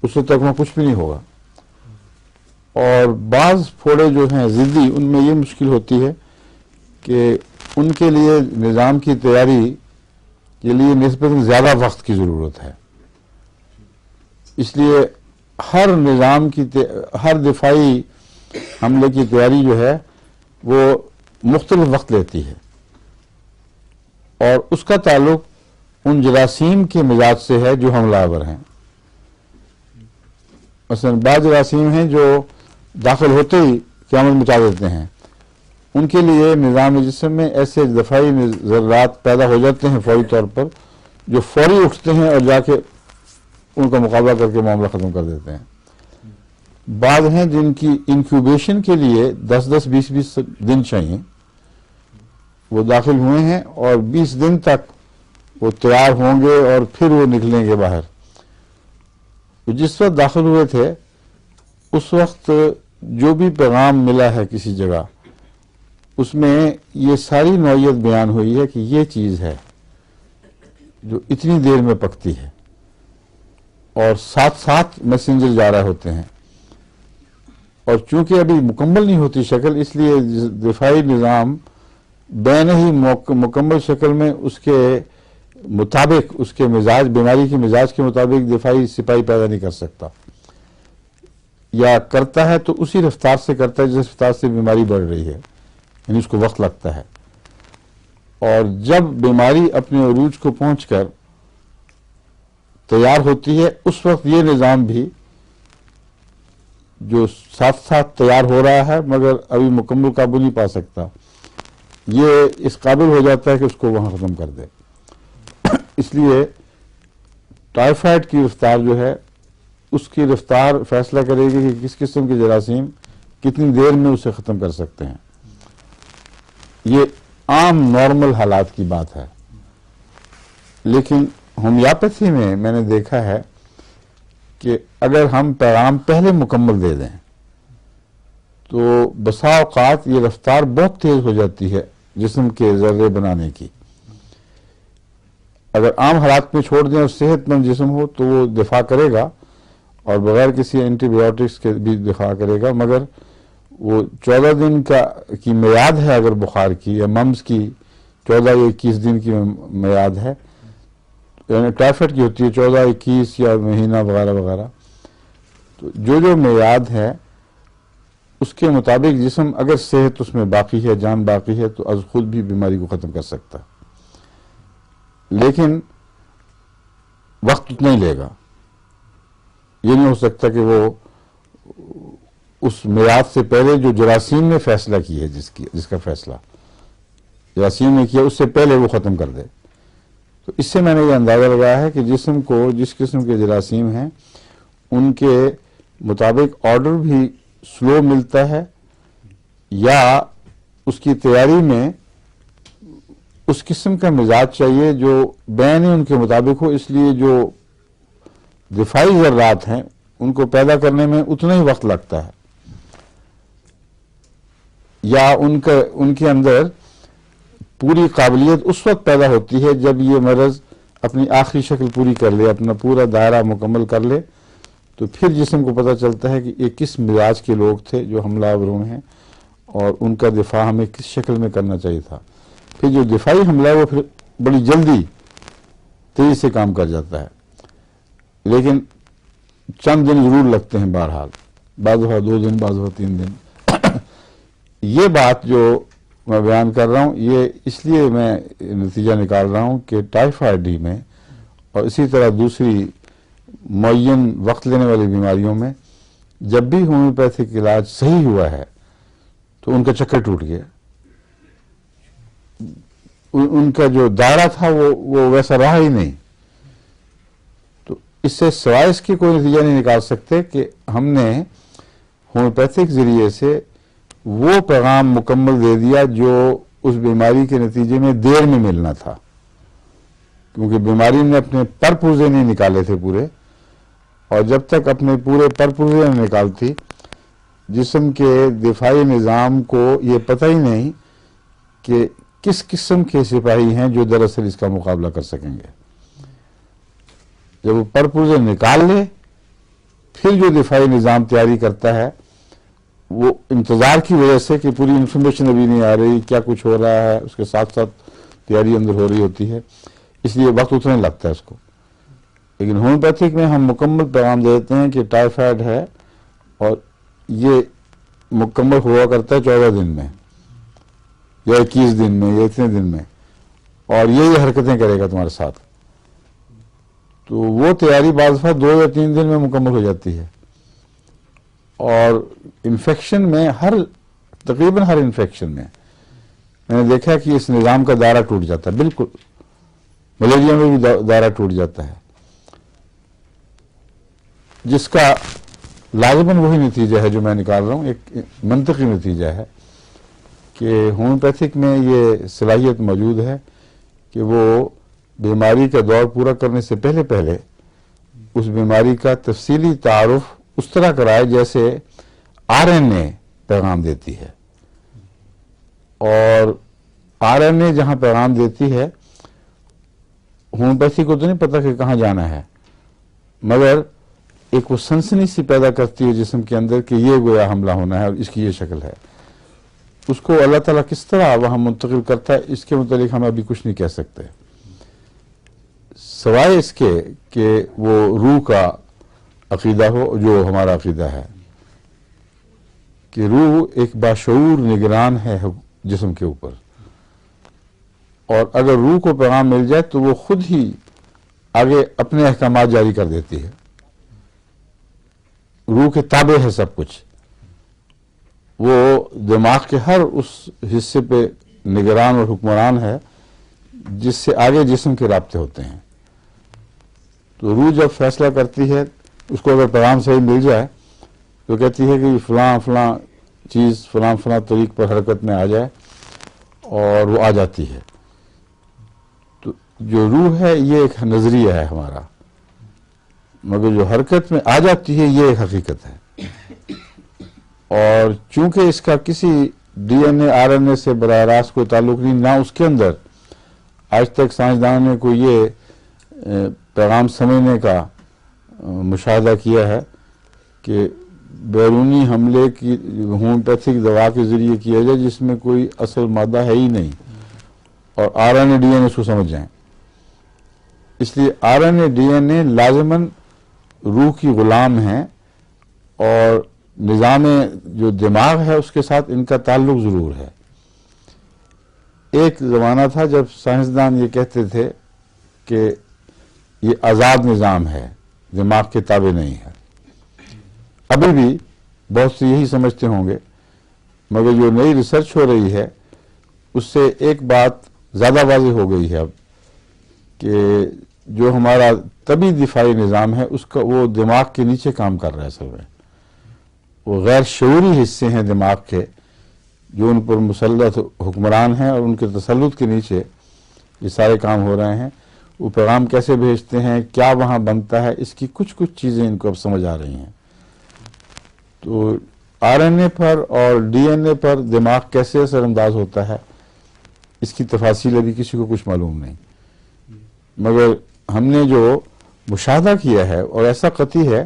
उससे तक वहां कुछ भी नहीं होगा। और बाज फोड़े जो हैं जिद्दी, उनमें ये मुश्किल होती है कि उनके लिए निज़ाम की तैयारी के लिए निस्बतन ज़्यादा वक्त की ज़रूरत है। इसलिए हर निज़ाम की हर दिफाई हमले की तैयारी जो है वो मुख्तलिफ वक्त लेती है, और उसका ताल्लुक उन जरासीम के मिजाज से है जो हमलावर हैं। मसलन बाद जरासीम हैं जो दाखिल होते ही क़यामत मचा देते हैं, उनके लिए निज़ाम जिस्म में ऐसे दफाई ज़र्रात पैदा हो जाते हैं फौरी तौर पर, जो फौरी उठते हैं और जाके उनका मुकाबला करके मामला ख़त्म कर देते हैं। बाद हैं जिनकी इंक्यूबेशन के लिए 10-10, 20-20 दिन चाहिए। वो दाखिल हुए हैं और 20 दिन तक वो तैयार होंगे और फिर वो निकलेंगे बाहर। तो जिस वक्त दाखिल हुए थे उस वक्त जो भी पैगाम मिला है किसी जगह, उसमें ये सारी नौइयत बयान हुई है कि ये चीज़ है जो इतनी देर में पकती है, और साथ साथ मैसेंजर जा रहे होते हैं। और चूंकि अभी मुकम्मल नहीं होती शक्ल, इसलिए दिफाई निज़ाम बैन ही मुकम्मल शक्ल में उसके मुताबिक, उसके मिजाज, बीमारी के मिजाज के मुताबिक दिफाई सिपाही पैदा नहीं कर सकता, या करता है तो उसी रफ्तार से करता है जिस रफ्तार से बीमारी बढ़ रही है, यानी उसको वक्त लगता है। और जब बीमारी अपने अरूज को पहुंचकर तैयार होती है, उस वक्त ये निज़ाम भी जो साथ साथ तैयार हो रहा है मगर अभी मुकम्मल काबू नहीं पा सकता, ये इस काबिल हो जाता है कि उसको वहां ख़त्म कर दे। इसलिए टाइफाइड की रफ्तार जो है, उसकी रफ्तार फैसला करेगी कि किस किस्म के जरासीम कितनी देर में उसे ख़त्म कर सकते हैं। ये आम नॉर्मल हालात की बात है। लेकिन होम्योपैथी में मैंने देखा है कि अगर हम पैगाम पहले मुकम्मल दे दें तो बसा औकात ये रफ्तार बहुत तेज हो जाती है जिस्म के जर्रे बनाने की। अगर आम हालात में छोड़ दें और सेहतमंद जिस्म हो तो वो दिफा करेगा, और बगैर किसी एंटीबायोटिक्स के भी दिफा करेगा, मगर वो 14 दिन की मियाद है अगर बुखार की, या मम्स की 14 या 21 दिन की मियाद है, यानी टाइफाइड की होती है 14, 21 या महीना वगैरह वगैरह। तो जो मियाद है उसके मुताबिक जिस्म अगर सेहत उसमें बाकी है, जान बाकी है, तो अज खुद भी बीमारी को ख़त्म कर सकता है। लेकिन वक्त उतना ही लेगा। ये नहीं हो सकता कि वो उस मियाद से पहले जो जरासीम ने फैसला की है, जिसका फैसला जरासीम ने किया, उससे पहले वो ख़त्म कर दे। तो इससे मैंने ये अंदाज़ा लगाया है कि जिस्म को जिस किस्म के जरासीम हैं उनके मुताबिक ऑर्डर भी स्लो मिलता है, या उसकी तैयारी में उस किस्म का मिजाज चाहिए जो बैन उनके मुताबिक हो। इसलिए जो दिफाई ज़र्रात हैं उनको पैदा करने में उतना ही वक्त लगता है, या उनके अंदर पूरी काबिलियत उस वक्त पैदा होती है जब ये मरज़ अपनी आखिरी शक्ल पूरी कर ले, अपना पूरा दायरा मुकम्मल कर ले। तो फिर जिस्म को पता चलता है कि ये किस मिजाज के लोग थे जो हमलावर हुए हैं, और उनका दिफा हमें किस शक्ल में करना चाहिए था। फिर जो दिफाई हमला है वो फिर बड़ी जल्दी तेजी से काम कर जाता है, लेकिन चंद दिन जरूर लगते हैं बहरहाल, बाद 2 दिन, बाद 3 दिन। ये बात जो मैं बयान कर रहा हूँ, ये इसलिए मैं नतीजा निकाल रहा हूँ कि टाइफाइड में और इसी तरह दूसरी मुअय्यन वक्त लेने वाली बीमारियों में जब भी होम्योपैथिक इलाज सही हुआ है تو ان کا چکر ٹوٹ گیا. ان کا جو دائرہ تھا وہ ویسا رہا ہی نہیں. تو اس سے سوائے اس کی کوئی نتیجہ نہیں نکال سکتے کہ ہم نے ہومیوپیتھک ذریعے سے وہ پیغام مکمل دے دیا جو اس بیماری کے نتیجے میں دیر میں ملنا تھا، کیونکہ بیماری نے اپنے پر پرزے نہیں نکالے تھے پورے، اور جب تک اپنے پورے پر پرزے نہیں نکالتی جسم کے دفاعی نظام کو یہ پتہ ہی نہیں کہ کس قسم کے سپاہی ہیں جو دراصل اس کا مقابلہ کر سکیں گے. جب وہ پر پرزے نکال لے پھر جو دفاعی نظام تیاری کرتا ہے وہ انتظار کی وجہ سے کہ پوری انفارمیشن ابھی نہیں آ رہی، کیا کچھ ہو رہا ہے، اس کے ساتھ ساتھ تیاری اندر ہو رہی ہوتی ہے، اس لیے وقت اتنے لگتا ہے اس کو. لیکن ہومیوپیتھک میں ہم مکمل پیغام دیتے ہیں کہ ٹائیفائڈ ہے اور یہ مکمل ہوا کرتا ہے 14 دن میں یا 21 دن میں یا اتنے دن میں، اور یہ حرکتیں کرے گا تمہارے ساتھ. تو وہ تیاری بعض دفعہ 2 یا 3 دن میں مکمل ہو جاتی ہے. اور انفیکشن میں تقریباً ہر انفیکشن میں نے دیکھا کہ اس نظام کا دائرہ ٹوٹ جاتا ہے. بالکل ملیریا میں بھی دائرہ ٹوٹ جاتا ہے، جس کا لازماً وہی نتیجہ ہے جو میں نکال رہا ہوں، ایک منطقی نتیجہ ہے کہ ہومیوپیتھک میں یہ صلاحیت موجود ہے کہ وہ بیماری کا دور پورا کرنے سے پہلے اس بیماری کا تفصیلی تعارف اس طرح کرائے جیسے آر این اے پیغام دیتی ہے. اور آر این اے جہاں پیغام دیتی ہے ہومیوپیتھی کو تو نہیں پتا کہ کہاں جانا ہے، مگر ایک وہ سنسنی سی پیدا کرتی ہے جسم کے اندر کہ یہ گویا حملہ ہونا ہے اور اس کی یہ شکل ہے. اس کو اللہ تعالیٰ کس طرح وہاں منتقل کرتا ہے اس کے متعلق ہم ابھی کچھ نہیں کہہ سکتے، سوائے اس کے کہ وہ روح کا عقیدہ ہو جو ہمارا عقیدہ ہے کہ روح ایک باشعور نگران ہے جسم کے اوپر، اور اگر روح کو پیغام مل جائے تو وہ خود ہی آگے اپنے احکامات جاری کر دیتی ہے. روح کے تابع ہے سب کچھ، وہ دماغ کے ہر اس حصے پہ نگران اور حکمران ہے جس سے آگے جسم کے رابطے ہوتے ہیں. تو روح جب فیصلہ کرتی ہے، اس کو اگر پیغام صحیح مل جائے تو کہتی ہے کہ فلاں فلاں چیز فلاں فلاں طریق پر حرکت میں آ جائے، اور وہ آ جاتی ہے. تو جو روح ہے یہ ایک نظریہ ہے ہمارا، مگر جو حرکت میں آ جاتی ہے یہ ایک حقیقت ہے. اور چونکہ اس کا کسی D N A R N A سے براہ راست کوئی تعلق نہیں، نہ اس کے اندر آج تک سائنسدانوں نے کوئی یہ پیغام سمجھنے کا مشاہدہ کیا ہے کہ بیرونی حملے کی ہومیوپیتھک دوا کے ذریعے کیا جائے جس میں کوئی اصل مادہ ہے ہی نہیں، اور R N A D N A اس کو سمجھ جائیں. اس لیے R N A D N A لازماً روح کی غلام ہیں، اور نظام جو دماغ ہے اس کے ساتھ ان کا تعلق ضرور ہے. ایک زمانہ تھا جب سائنسدان یہ کہتے تھے کہ یہ آزاد نظام ہے، دماغ کے تابع نہیں ہے. ابھی بھی بہت سے یہی سمجھتے ہوں گے، مگر جو نئی ریسرچ ہو رہی ہے اس سے ایک بات زیادہ واضح ہو گئی ہے اب کہ جو ہمارا طبی دفاعی نظام ہے اس کا وہ دماغ کے نیچے کام کر رہا ہے. اصل میں وہ غیر شعوری حصے ہیں دماغ کے جو ان پر مسلط حکمران ہیں، اور ان کے تسلط کے نیچے یہ سارے کام ہو رہے ہیں. وہ پیغام کیسے بھیجتے ہیں، کیا وہاں بنتا ہے، اس کی کچھ چیزیں ان کو اب سمجھ آ رہی ہیں. تو آر این اے پر اور ڈی این اے پر دماغ کیسے اثر انداز ہوتا ہے اس کی تفاصیل ابھی کسی کو کچھ معلوم نہیں، مگر ہم نے جو مشاہدہ کیا ہے اور ایسا قطعی ہے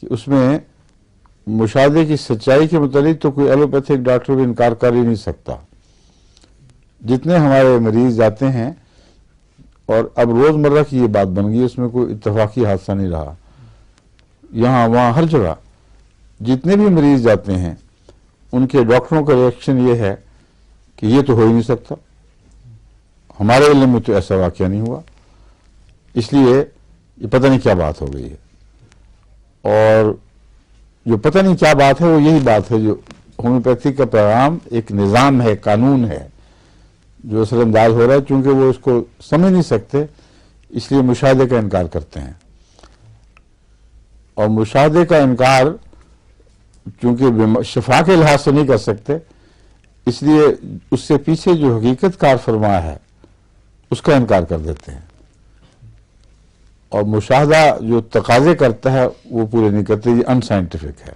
کہ اس میں مشاہدے کی سچائی کے متعلق تو کوئی ایلوپیتھک ڈاکٹر بھی انکار کر ہی نہیں سکتا. جتنے ہمارے مریض جاتے ہیں، اور اب روزمرہ کی یہ بات بن گئی، اس میں کوئی اتفاقی حادثہ نہیں رہا، یہاں وہاں ہر جگہ جتنے بھی مریض جاتے ہیں ان کے ڈاکٹروں کا ریئیکشن یہ ہے کہ یہ تو ہو ہی نہیں سکتا، ہمارے علم میں تو ایسا واقعہ نہیں ہوا، اس لیے یہ پتہ نہیں کیا بات ہو گئی ہے. اور جو پتہ نہیں کیا بات ہے وہ یہی بات ہے جو होम्योपैथी का पैगाम एक निज़ाम है, कानून है जो असर अंदाज हो रहा है, चूंकि वो इसको समझ नहीं सकते इसलिए मुशाहदे का इनकार करते हैं। और मुशाहदे का इनकार चूंकि शिफा के लिहाज से नहीं कर सकते, इसलिए उससे पीछे जो हकीकत कार फरमा है उसका इनकार कर देते हैं। और मुशाहदा जो तकाजे करता है वो पूरे नहीं करते, ये अनसाइंटिफिक है।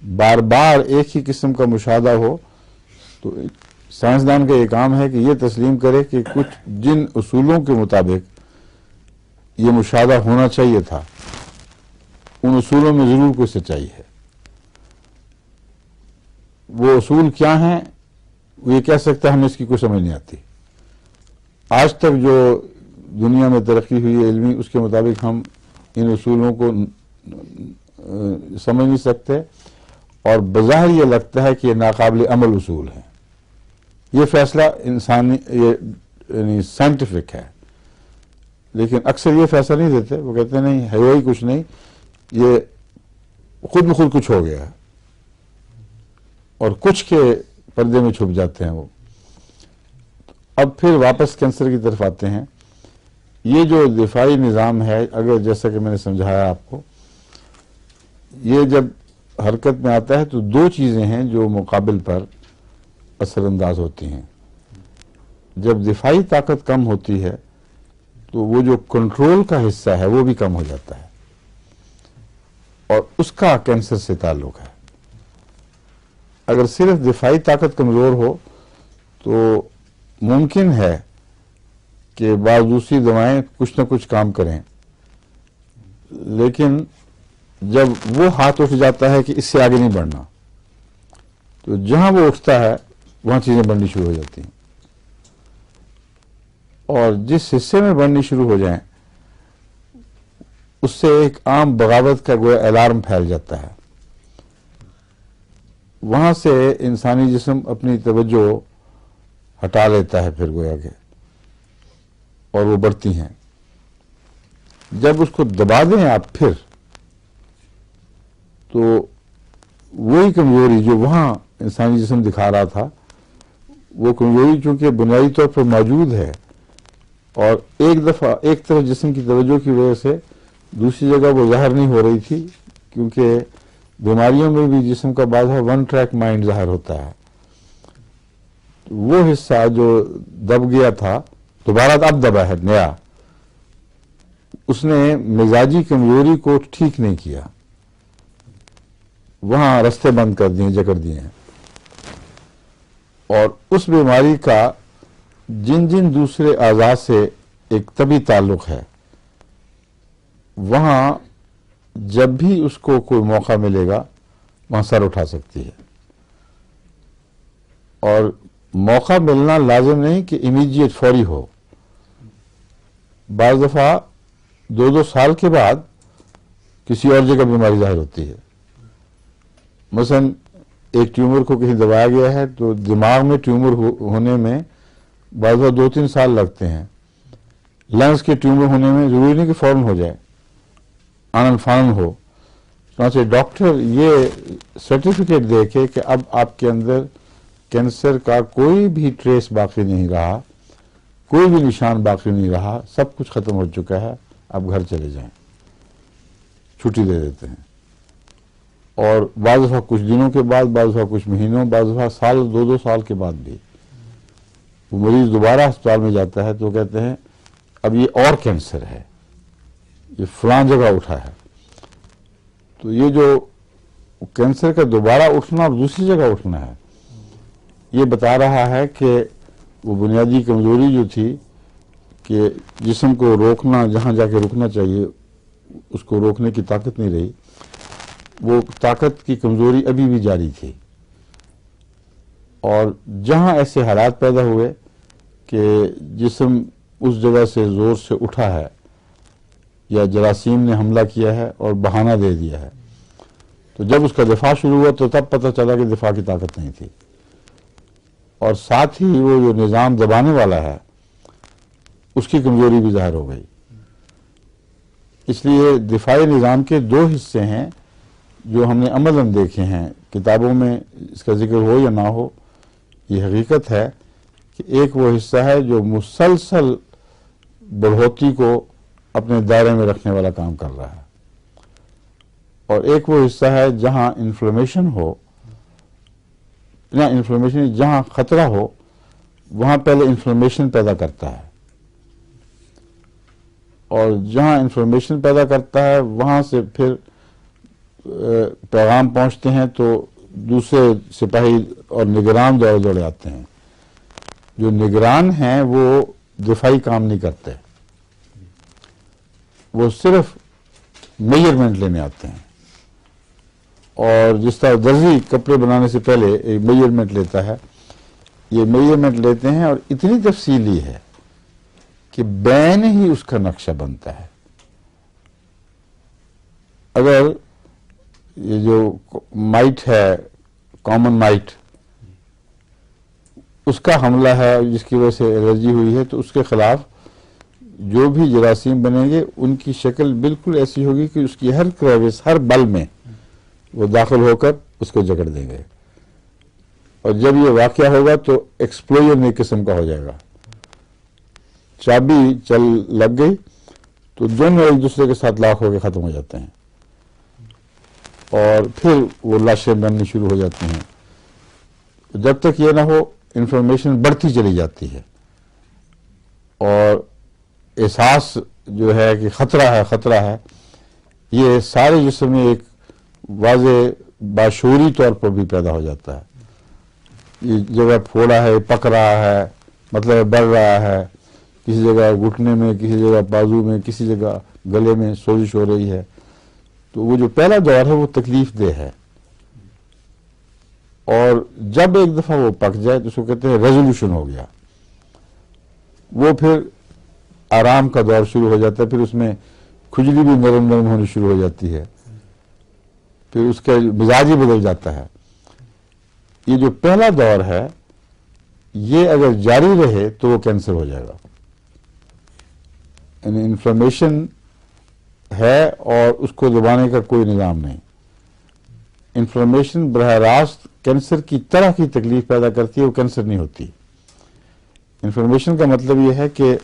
बार बार एक ही किस्म का मुशाहदा हो तो साइंसदान का ये काम है कि ये तस्लीम करे कि कुछ जिन उसूलों के मुताबिक ये मुशाहदा होना चाहिए था, उन उसूलों में जरूर कोई सच्चाई है। वो उसूल क्या हैं, वो ये कह सकता है हमें इसकी कोई समझ नहीं आती। आज तक जो दुनिया में तरक्की हुई है इल्मी, उसके मुताबिक हम इन उसूलों को समझ नहीं सकते और बज़ाहिर ये लगता है कि ये नाकाबिल अमल उसूल हैं। ये फैसला इंसानी यानी साइंटिफिक है, लेकिन अक्सर ये फैसला नहीं देते। वो कहते हैं नहीं है वही कुछ नहीं, ये खुद ब खुद कुछ हो गया और कुछ के पर्दे में छुप जाते हैं वो। अब फिर वापस कैंसर की तरफ आते हैं। ये जो दिफाई निज़ाम है, अगर जैसा कि मैंने समझाया आपको, ये जब हरकत में आता है तो दो चीज़ें हैं जो मुकाबिल पर असरअंदाज होती हैं। जब दिफाई ताकत कम होती है तो वो जो कंट्रोल का हिस्सा है वो भी कम हो जाता है और उसका कैंसर से ताल्लुक है। अगर सिर्फ दिफाई ताकत कमज़ोर हो तो मुमकिन है कि बाद दूसरी दवाएं कुछ न कुछ काम करें, लेकिन जब वो हाथ उठ जाता है कि इससे आगे नहीं बढ़ना, तो जहां वो उठता है वहां चीजें बढ़नी शुरू हो जाती हैं। और जिस हिस्से में बढ़नी शुरू हो जाएं, उससे एक आम बगावत का गोया अलार्म फैल जाता है। वहां से इंसानी जिस्म अपनी तवज्जो हटा लेता है फिर गोया के, और वो बढ़ती हैं। जब उसको दबा दें आप फिर, तो वही कमजोरी जो वहां इंसानी जिस्म दिखा रहा था, वो कमजोरी चूंकि बुनियादी तौर पर मौजूद है और एक दफा एक तरफ जिस्म की तवज्जो की वजह से दूसरी जगह वो ज़ाहिर नहीं हो रही थी, क्योंकि बीमारियों में भी जिस्म का बाधा वन ट्रैक माइंड ज़ाहिर होता है। वो हिस्सा जो दब गया था दोबारा अब दबा है नया, उसने मिजाजी कमजोरी को ठीक नहीं किया, वहां रास्ते बंद कर दिए, जकड़ दिए हैं। और उस बीमारी का जिन जिन दूसरे आज़ा से एक तभी ताल्लुक है, वहां जब भी उसको कोई मौका मिलेगा वहां सर उठा सकती है। और मौका मिलना लाजिम नहीं कि इमीडिएट फौरी हो। बाज़ दफ़ा 2-2 साल के बाद किसी और जगह बीमारी ज़ाहिर होती है। मसलन एक ट्यूमर को कहीं दबाया गया है तो दिमाग में ट्यूमर होने में बाज़ दफ़ा 2-3 साल लगते हैं। लंग्स के ट्यूमर होने में ज़रूरी नहीं कि फ़ौरन हो जाए, आनन फानन हो। तो डॉक्टर ये सर्टिफिकेट दे कि अब आपके अंदर कैंसर का कोई भी ट्रेस बाकी नहीं रहा, कोई भी निशान बाकी नहीं रहा, सब कुछ खत्म हो चुका है, अब घर चले जाएं, छुट्टी दे देते हैं। और बाज़ दफ़ा कुछ दिनों के बाद, बाज़ दफ़ा कुछ महीनों, बाज़ दफ़ा साल 2-2 साल के बाद भी वो मरीज दोबारा अस्पताल में जाता है तो कहते हैं अब ये और कैंसर है, ये फलां जगह उठा है। तो ये जो कैंसर का दोबारा उठना और दूसरी जगह उठना है, ये बता रहा है कि वो बुनियादी कमजोरी जो थी कि जिस्म को रोकना, जहां जाके रुकना चाहिए उसको रोकने की ताकत नहीं रही, वो ताकत की कमजोरी अभी भी जारी थी। और जहां ऐसे हालात पैदा हुए कि जिस्म उस जगह से जोर से उठा है या जरासीम ने हमला किया है और बहाना दे दिया है, तो जब उसका दिफा शुरू हुआ तो तब पता चला कि दिफा की ताकत नहीं थी। और साथ ही वो जो निज़ाम दबाने वाला है उसकी कमजोरी भी ज़ाहिर हो गई। इसलिए दिफाई निज़ाम के दो हिस्से हैं, جو ہم نے عملاً دیکھے ہیں، کتابوں میں اس کا ذکر ہو یا نہ ہو، یہ حقیقت ہے کہ ایک وہ حصہ ہے جو مسلسل بڑھوتی کو اپنے دائرے میں رکھنے والا کام کر رہا ہے، اور ایک وہ حصہ ہے جہاں انفلمیشن ہو، انفلمیشن جہاں خطرہ ہو وہاں پہلے انفلمیشن پیدا کرتا ہے، اور جہاں انفلمیشن پیدا کرتا ہے وہاں سے پھر پیغام پہنچتے ہیں تو دوسرے سپاہی اور نگران دوڑے آتے ہیں. جو نگران ہیں وہ دفاعی کام نہیں کرتے، وہ صرف میجرمنٹ لینے آتے ہیں، اور جس طرح درزی کپڑے بنانے سے پہلے ایک میجرمنٹ لیتا ہے، یہ میجرمنٹ لیتے ہیں اور اتنی تفصیلی ہے کہ بین ہی اس کا نقشہ بنتا ہے. اگر یہ جو مائٹ ہے، کامن مائٹ، اس کا حملہ ہے جس کی وجہ سے الرجی ہوئی ہے، تو اس کے خلاف جو بھی جراثیم بنیں گے ان کی شکل بالکل ایسی ہوگی کہ اس کی ہر کریوس، ہر بل میں وہ داخل ہو کر اس کو جکڑ دیں گے، اور جب یہ واقعہ ہوگا تو ایکسپلوژن ایک قسم کا ہو جائے گا. چابی لگ گئی تو دونوں ایک دوسرے کے ساتھ لاک ہو کے ختم ہو جاتے ہیں، اور پھر وہ لاشیں بننی شروع ہو جاتی ہیں. جب تک یہ نہ ہو انفارمیشن بڑھتی چلی جاتی ہے، اور احساس جو ہے کہ خطرہ ہے یہ سارے جسم میں ایک واضح باشعوری طور پر بھی پیدا ہو جاتا ہے. یہ جگہ پھوڑا ہے، پک رہا ہے، مطلب بڑھ رہا ہے، کسی جگہ گھٹنے میں، کسی جگہ بازو میں، کسی جگہ گلے میں سوزش ہو رہی ہے. تو وہ جو پہلا دور ہے وہ تکلیف دہ ہے، اور جب ایک دفعہ وہ پک جائے تو اس کو کہتے ہیں ریزولوشن ہو گیا. وہ پھر آرام کا دور شروع ہو جاتا ہے، پھر اس میں کھجلی بھی نرم ہونی شروع ہو جاتی ہے، پھر اس کا مزاج ہی بدل جاتا ہے. یہ جو پہلا دور ہے یہ اگر جاری رہے تو وہ کینسر ہو جائے گا. یعنی انفلمیشن ہے اور اس کو دبانے کا کوئی نظام نہیں. انفلمیشن براہ راست کینسر کی طرح کی تکلیف پیدا کرتی ہے، وہ کینسر نہیں ہوتی. انفلمیشن کا مطلب یہ ہے کہ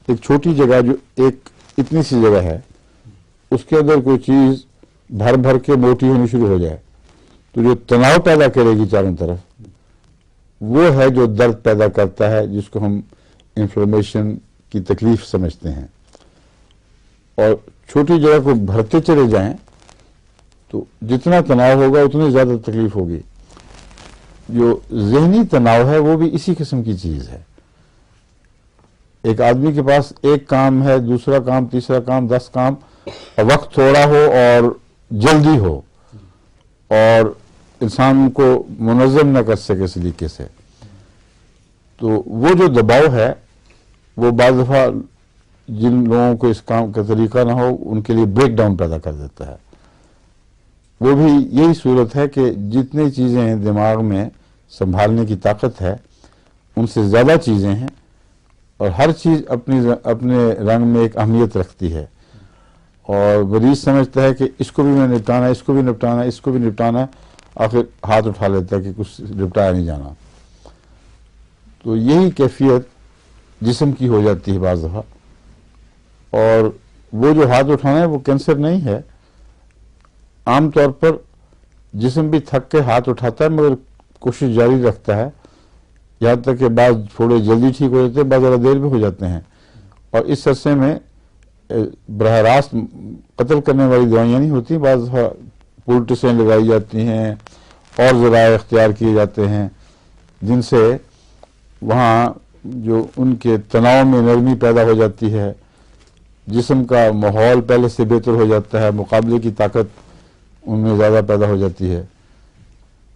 ایک چھوٹی جگہ جو ایک اتنی سی جگہ ہے اس کے اندر کوئی چیز بھر کے موٹی ہونی شروع ہو جائے تو جو تناؤ پیدا کرے گی چاروں طرف، وہ ہے جو درد پیدا کرتا ہے، جس کو ہم انفلمیشن کی تکلیف سمجھتے ہیں. اور چھوٹی جگہ کو بھرتے چلے جائیں تو جتنا تناؤ ہوگا اتنی زیادہ تکلیف ہوگی. جو ذہنی تناؤ ہے وہ بھی اسی قسم کی چیز ہے. ایک آدمی کے پاس ایک کام ہے، دوسرا کام، تیسرا کام، 10 کام، اور وقت تھوڑا ہو اور جلدی ہو، اور انسان کو منظم نہ کر سکے اس طریقے سے، تو وہ جو دباؤ ہے وہ بعض دفعہ جن لوگوں کو اس کام کا طریقہ نہ ہو ان کے لیے بریک ڈاؤن پیدا کر دیتا ہے. وہ بھی یہی صورت ہے کہ جتنی چیزیں ہیں دماغ میں سنبھالنے کی طاقت ہے ان سے زیادہ چیزیں ہیں، اور ہر چیز اپنے رنگ میں ایک اہمیت رکھتی ہے، اور مریض سمجھتا ہے کہ اس کو بھی میں نپٹانا ہے، اس کو بھی نپٹانا ہے، اس کو بھی نپٹانا ہے، آخر ہاتھ اٹھا لیتا ہے کہ کچھ نپٹایا نہیں جانا. تو یہی کیفیت جسم کی ہو جاتی ہے بعض دفعہ، اور وہ جو ہاتھ اٹھانا ہے وہ کینسر نہیں ہے. عام طور پر جسم بھی تھک کے ہاتھ اٹھاتا ہے مگر کوشش جاری رکھتا ہے، یہاں تک کہ بعض تھوڑے جلدی ٹھیک ہو جاتے ہیں، بعض ذرا دیر بھی ہو جاتے ہیں. اور اس عرصے میں براہ راست قتل کرنے والی دوائیاں نہیں ہوتی، بعض پولٹسیں لگائی جاتی ہیں اور ذرائع اختیار کیے جاتے ہیں جن سے وہاں جو ان کے تناؤ میں نرمی پیدا ہو جاتی ہے، جسم کا ماحول پہلے سے بہتر ہو جاتا ہے، مقابلے کی طاقت ان میں زیادہ پیدا ہو جاتی ہے.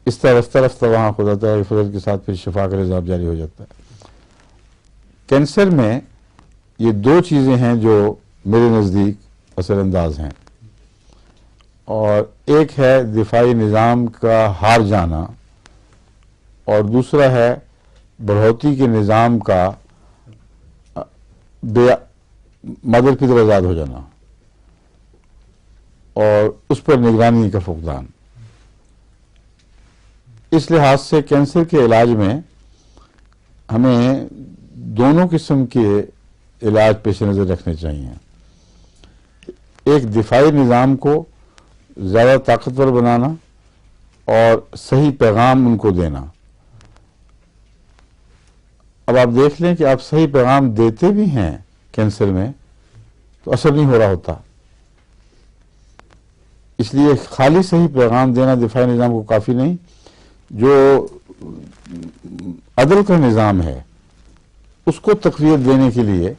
اس طرح رفتہ رفتہ وہاں خدا تعالی کی فضل کے ساتھ پھر شفا کا نظام جاری ہو جاتا ہے. کینسر میں یہ 2 چیزیں ہیں جو میرے نزدیک اثر انداز ہیں، اور ایک ہے دفاعی نظام کا ہار جانا، اور دوسرا ہے بڑھوتی کے نظام کا مادر پدر آزاد ہو جانا. اور اس پر نگرانی کا فقدان. اس لحاظ سے کینسر کے علاج میں ہمیں دونوں قسم کے علاج پیش نظر رکھنے چاہیے. ایک دفاعی نظام کو زیادہ طاقتور بنانا اور صحیح پیغام ان کو دینا. اب آپ دیکھ لیں کہ آپ صحیح پیغام دیتے بھی ہیں کینسر میں تو اثر نہیں ہو رہا ہوتا. اس لیے خالی صحیح پیغام دینا دفاعی نظام کو کافی نہیں. جو عدل کا نظام ہے اس کو تقویت دینے کے لیے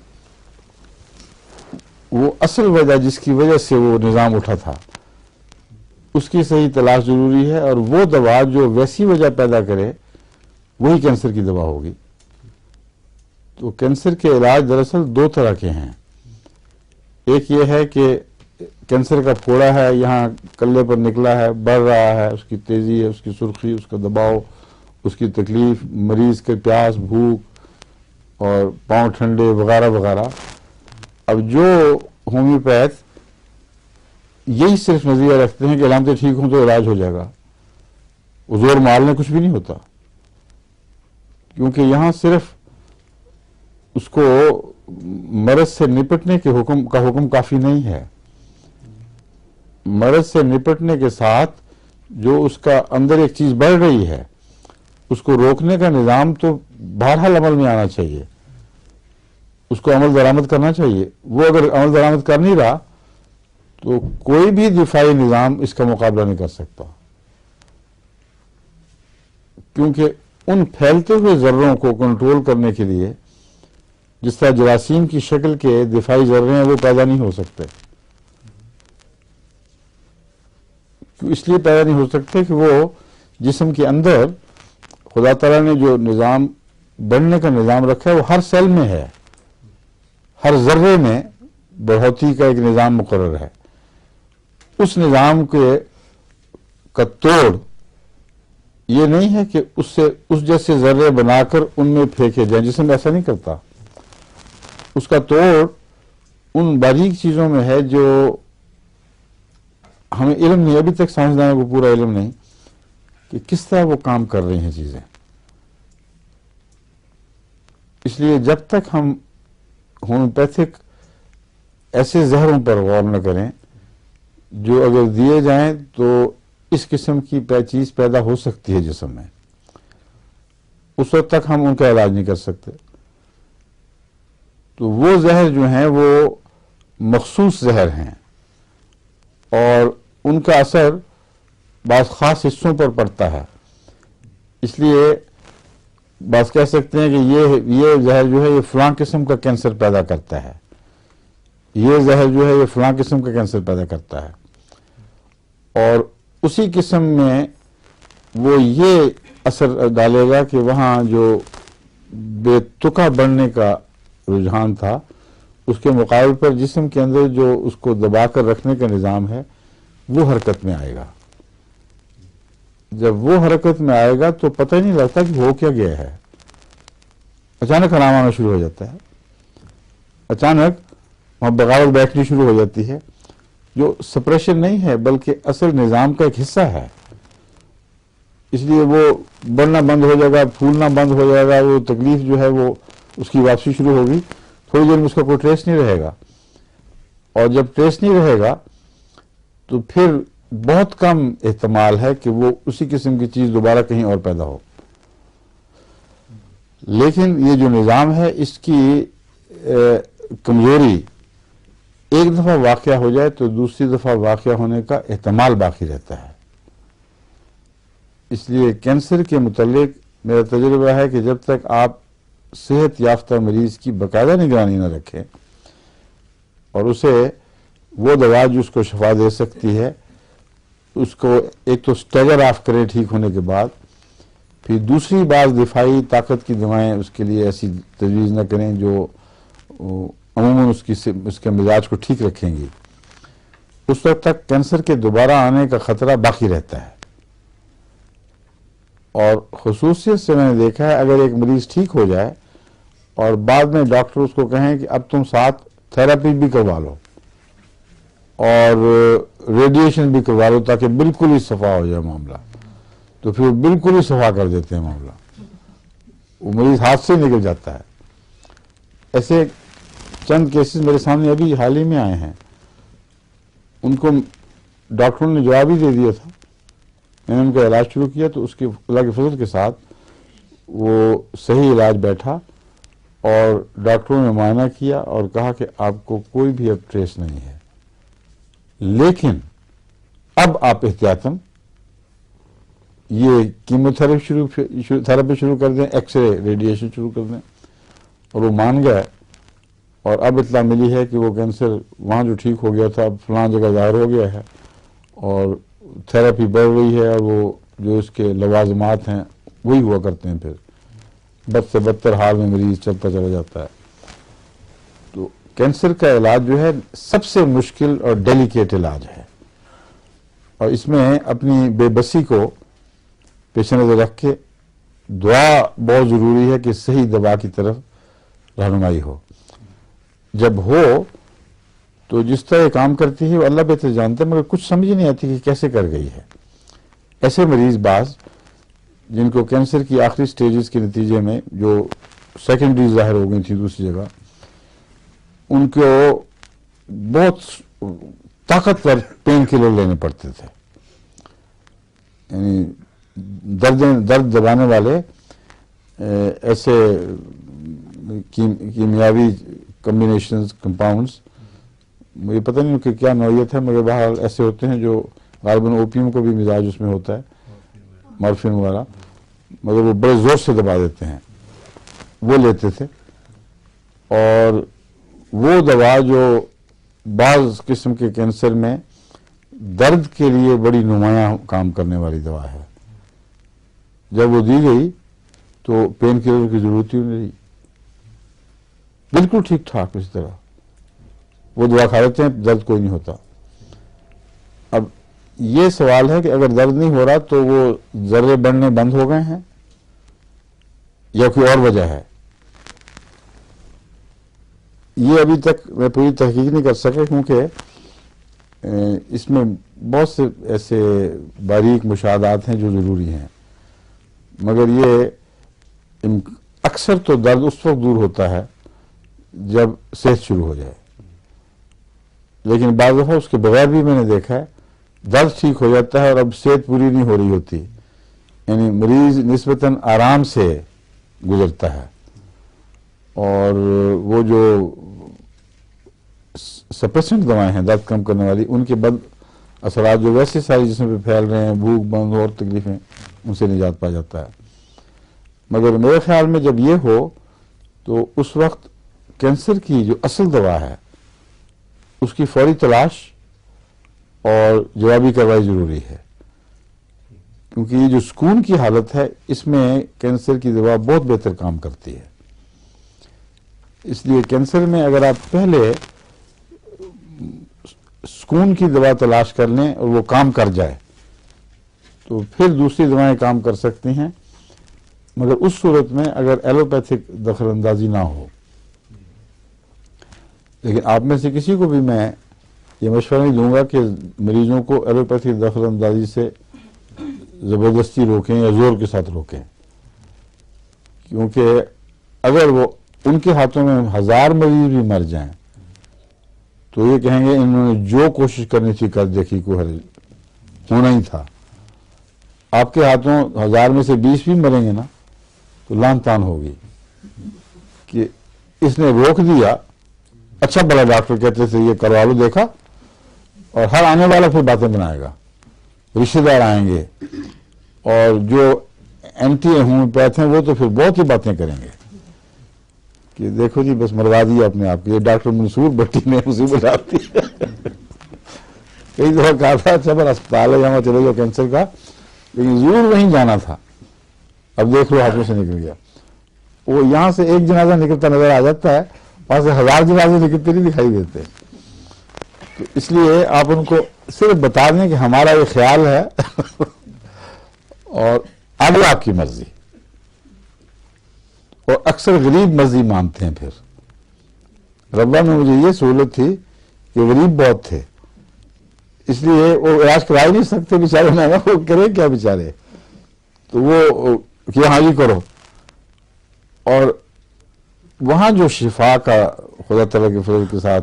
وہ اصل وجہ جس کی وجہ سے وہ نظام اٹھا تھا اس کی صحیح تلاش ضروری ہے، اور وہ دوا جو ویسی وجہ پیدا کرے وہی کینسر کی دوا ہوگی. تو کینسر کے علاج دراصل دو طرح کے ہیں. ایک یہ ہے کہ کینسر کا پھوڑا ہے، یہاں کلے پر نکلا ہے، بڑھ رہا ہے، اس کی تیزی ہے، اس کی سرخی، اس کا دباؤ، اس کی تکلیف، مریض کے پیاس، بھوک اور پاؤں ٹھنڈے وغیرہ وغیرہ. اب جو ہومیوپیتھ یہی صرف نظریہ رکھتے ہیں کہ علامتیں ٹھیک ہوں تو علاج ہو جائے گا، وہ زور مارنے کچھ بھی نہیں ہوتا، کیونکہ یہاں صرف اس کو مرض سے نپٹنے کے حکم کافی نہیں ہے. مرض سے نپٹنے کے ساتھ جو اس کا اندر ایک چیز بڑھ رہی ہے اس کو روکنے کا نظام تو بہرحال عمل میں آنا چاہیے، اس کو عمل درآمد کرنا چاہیے. وہ اگر عمل درآمد کر نہیں رہا تو کوئی بھی دفاعی نظام اس کا مقابلہ نہیں کر سکتا، کیونکہ ان پھیلتے ہوئے ذروں کو کنٹرول کرنے کے لیے جس طرح جراثیم کی شکل کے دفاعی ذرے ہیں وہ پیدا نہیں ہو سکتے. اس لیے پیدا نہیں ہو سکتے کہ وہ جسم کے اندر خدا تعالیٰ نے جو نظام بڑھنے کا نظام رکھا ہے وہ ہر سیل میں ہے، ہر ذرے میں بڑھوتی کا ایک نظام مقرر ہے. اس نظام کا توڑ یہ نہیں ہے کہ اس جیسے ذرے بنا کر ان میں پھینکے جائیں. جسم ایسا نہیں کرتا. اس کا توڑ ان باریک چیزوں میں ہے جو ہمیں علم نہیں، ابھی تک سائنسدانوں کو پورا علم نہیں کہ کس طرح وہ کام کر رہی ہیں چیزیں. اس لیے جب تک ہم ہومیوپیتھک ایسے زہروں پر غور نہ کریں جو اگر دیے جائیں تو اس قسم کی چیز پیدا ہو سکتی ہے جسم میں، اس وقت تک ہم ان کا علاج نہیں کر سکتے. تو وہ زہر جو ہیں وہ مخصوص زہر ہیں اور ان کا اثر بعض خاص حصوں پر پڑتا ہے. اس لیے بعض کہہ سکتے ہیں کہ یہ زہر جو ہے یہ فلاں قسم کا کینسر پیدا کرتا ہے، یہ زہر جو ہے یہ فلاں قسم کا کینسر پیدا کرتا ہے، اور اسی قسم میں وہ یہ اثر ڈالے گا کہ وہاں جو بے تکا بڑھنے کا رجحان تھا اس کے مقابل پر جسم کے اندر جو اس کو دبا کر رکھنے کا نظام ہے وہ حرکت میں آئے گا. جب وہ حرکت میں آئے گا تو پتہ ہی نہیں لگتا کہ ہو کیا گیا ہے. اچانک آرام آنا شروع ہو جاتا ہے، اچانک وہاں بغاوت بیٹھنی شروع ہو جاتی ہے، جو سپریشن نہیں ہے بلکہ اصل نظام کا ایک حصہ ہے. اس لیے وہ بڑھنا بند ہو جائے گا، پھولنا بند ہو جائے گا، وہ تکلیف جو ہے وہ اس کی واپسی شروع ہوگی. تھوڑی دیر میں اس کا کوئی ٹریس نہیں رہے گا، اور جب ٹریس نہیں رہے گا تو پھر بہت کم احتمال ہے کہ وہ اسی قسم کی چیز دوبارہ کہیں اور پیدا ہو. لیکن یہ جو نظام ہے اس کی کمزوری ایک دفعہ واقعہ ہو جائے تو دوسری دفعہ واقعہ ہونے کا احتمال باقی رہتا ہے. اس لیے کینسر کے متعلق میرا تجربہ ہے کہ جب تک آپ صحت یافتہ مریض کی باقاعدہ نگرانی نہ رکھیں اور اسے وہ دوا جو اس کو شفا دے سکتی ہے اس کو ایک تو اسٹیجر آف کریں ٹھیک ہونے کے بعد، پھر دوسری بعض دفاعی طاقت کی دوائیں اس کے لیے ایسی تجویز نہ کریں جو عموماً اس کے مزاج کو ٹھیک رکھیں گی، اس وقت تک کینسر کے دوبارہ آنے کا خطرہ باقی رہتا ہے. اور خصوصیت سے میں نے دیکھا ہے اگر ایک مریض ٹھیک ہو جائے اور بعد میں ڈاکٹر اس کو کہیں کہ اب تم ساتھ تھراپی بھی کروا لو और रेडिएशन भी करवा लो ताकि बिल्कुल ही सफा हो जाए मामला, तो फिर बिल्कुल ही सफा कर देते हैं मामला, वो मरीज हाथ से निकल जाता है। ऐसे चंद केसेस मेरे सामने अभी हाल ही में आए हैं, उनको डॉक्टरों ने जवाब ही दे दिया था, मैंने उनका इलाज शुरू किया तो उसके अल्लाह के फजल के साथ वो सही इलाज बैठा और डॉक्टरों ने मायना किया और कहा कि आपको कोई भी अब ट्रेस नहीं है, लेकिन अब आप एहतियातन ये कीमोथेरेपी थेरेपी शुरू कर दें, एक्सरे रेडिएशन शुरू कर दें। और वो मान गए और अब इत्तला मिली है कि वो कैंसर वहाँ जो ठीक हो गया था अब फलां जगह ज़ाहिर हो गया है और थेरेपी बढ़ रही है और वो जो इसके लवाजमात हैं वही हुआ करते हैं, फिर बद से बदतर हाल में मरीज चलता चला जाता है। तो कैंसर का इलाज जो है सबसे मुश्किल और डेलिकेट इलाज है और इसमें अपनी बेबसी को पेश नज़र रख के दुआ बहुत ज़रूरी है कि सही दवा की तरफ रहनुमाई हो। जब हो तो जिस तरह काम करती है वो अल्लाह बेहतर जानते हैं, मगर कुछ समझ ही नहीं आती कि कैसे कर गई है। ऐसे मरीज बाज जिनको कैंसर की आखिरी स्टेजेस के नतीजे में जो सेकेंडरी जाहिर हो गई थी दूसरी जगह, उनको बहुत ताकतवर पेन किलर लेने पड़ते थे, यानी दर्द दबाने वाले ऐसे कीमियावी कम्बिनेशंस कंपाउंड्स, मुझे पता नहीं कि क्या नौयत है, मगर बहरहाल ऐसे होते हैं जो गालिबन ओपियम को भी मिजाज उसमें होता है, मॉर्फिन वगैरह, मगर वो बड़े जोर से दबा देते हैं, वो लेते थे। और वो दवा जो बाज़ किस्म के कैंसर में दर्द के लिए बड़ी नुमायां काम करने वाली दवा है, जब वो दी गई तो पेन किलर की जरूरत ही नहीं रही, बिल्कुल ठीक ठाक इस तरह वो दवा खा लेते हैं, दर्द कोई नहीं होता। अब ये सवाल है कि अगर दर्द नहीं हो रहा तो वो जर्रे बढ़ने बंद हो गए हैं या कोई और वजह है, ये अभी तक मैं पूरी तहकीक नहीं कर सका, क्योंकि इसमें बहुत से ऐसे बारीक मुशाहदात हैं जो ज़रूरी हैं। मगर ये अक्सर तो दर्द उस वक्त दूर होता है जब सेहत शुरू हो जाए, लेकिन बाज़ दफ़ा उसके बगैर भी मैंने देखा है दर्द ठीक हो जाता है और अब सेहत पूरी नहीं हो रही होती, यानी मरीज निस्बतन आराम से गुजरता है और वो जो सप्रेसेंट दवाएं हैं दर्द कम करने वाली, उनके बद असरात जो वैसे सारी जिस्म पे फैल रहे हैं, भूख बंद और तकलीफें, उनसे निजात पा जाता है। मगर मेरे ख्याल में जब ये हो तो उस वक्त कैंसर की जो असल दवा है उसकी फौरी तलाश और जवाबी कार्रवाई जरूरी है, क्योंकि ये जो सुकून की हालत है इसमें कैंसर की दवा बहुत बेहतर काम करती है। इसलिए कैंसर में अगर आप पहले सुकून की दवा तलाश कर लें और वो काम कर जाए तो फिर दूसरी दवाएं काम कर सकती हैं, मगर उस सूरत में अगर एलोपैथिक दखलंदाजी ना हो। लेकिन आप में से किसी को भी मैं ये मशवरा नहीं दूंगा कि मरीजों को एलोपैथिक दखलंदाजी से ज़बरदस्ती रोकें या जोर के साथ रोकें, क्योंकि अगर वो उनके हाथों में 1000 मरीज भी मर जाएं तो ये कहेंगे इन्होंने जो कोशिश करनी थी कर देखी, को होना ही था। आपके हाथों 1000 में से 20 भी मरेंगे ना तो लान तान होगी कि इसने रोक दिया, अच्छा भला डॉक्टर कहते थे ये करवा लो देखा, और हर आने वाला फिर बातें बनाएगा, रिश्तेदार आएंगे और जो एंटी होम्योपैथ हैं वो तो फिर बहुत ही बातें करेंगे कि देखो जी बस मरवा दिया अपने आप, ये डॉक्टर मंसूर भट्टी ने मुसीबत डालती है। कई दफा कहा था अच्छा पर अस्पताल है यहाँ चले जाओ कैंसर का, लेकिन जरूर वहीं जाना था, अब देख लो हाथों से निकल गया। वो यहाँ से एक जनाजा निकलता नजर आ जाता है, वहां से 1000 जनाजे निकलते नहीं दिखाई देते। तो इसलिए आप उनको सिर्फ बता दें कि हमारा ये ख्याल है और आगे आपकी मर्जी। और अक्सर गरीब मर्जी मानते हैं। फिर रब्बा में मुझे ये सहूलत थी कि गरीब बहुत थे, इसलिए वो इलाज करा ही नहीं सकते बेचारे, ना वो करे क्या बेचारे, तो वो कि हाँ ये करो। और वहाँ जो शिफा का खुदा तआला के फजल के साथ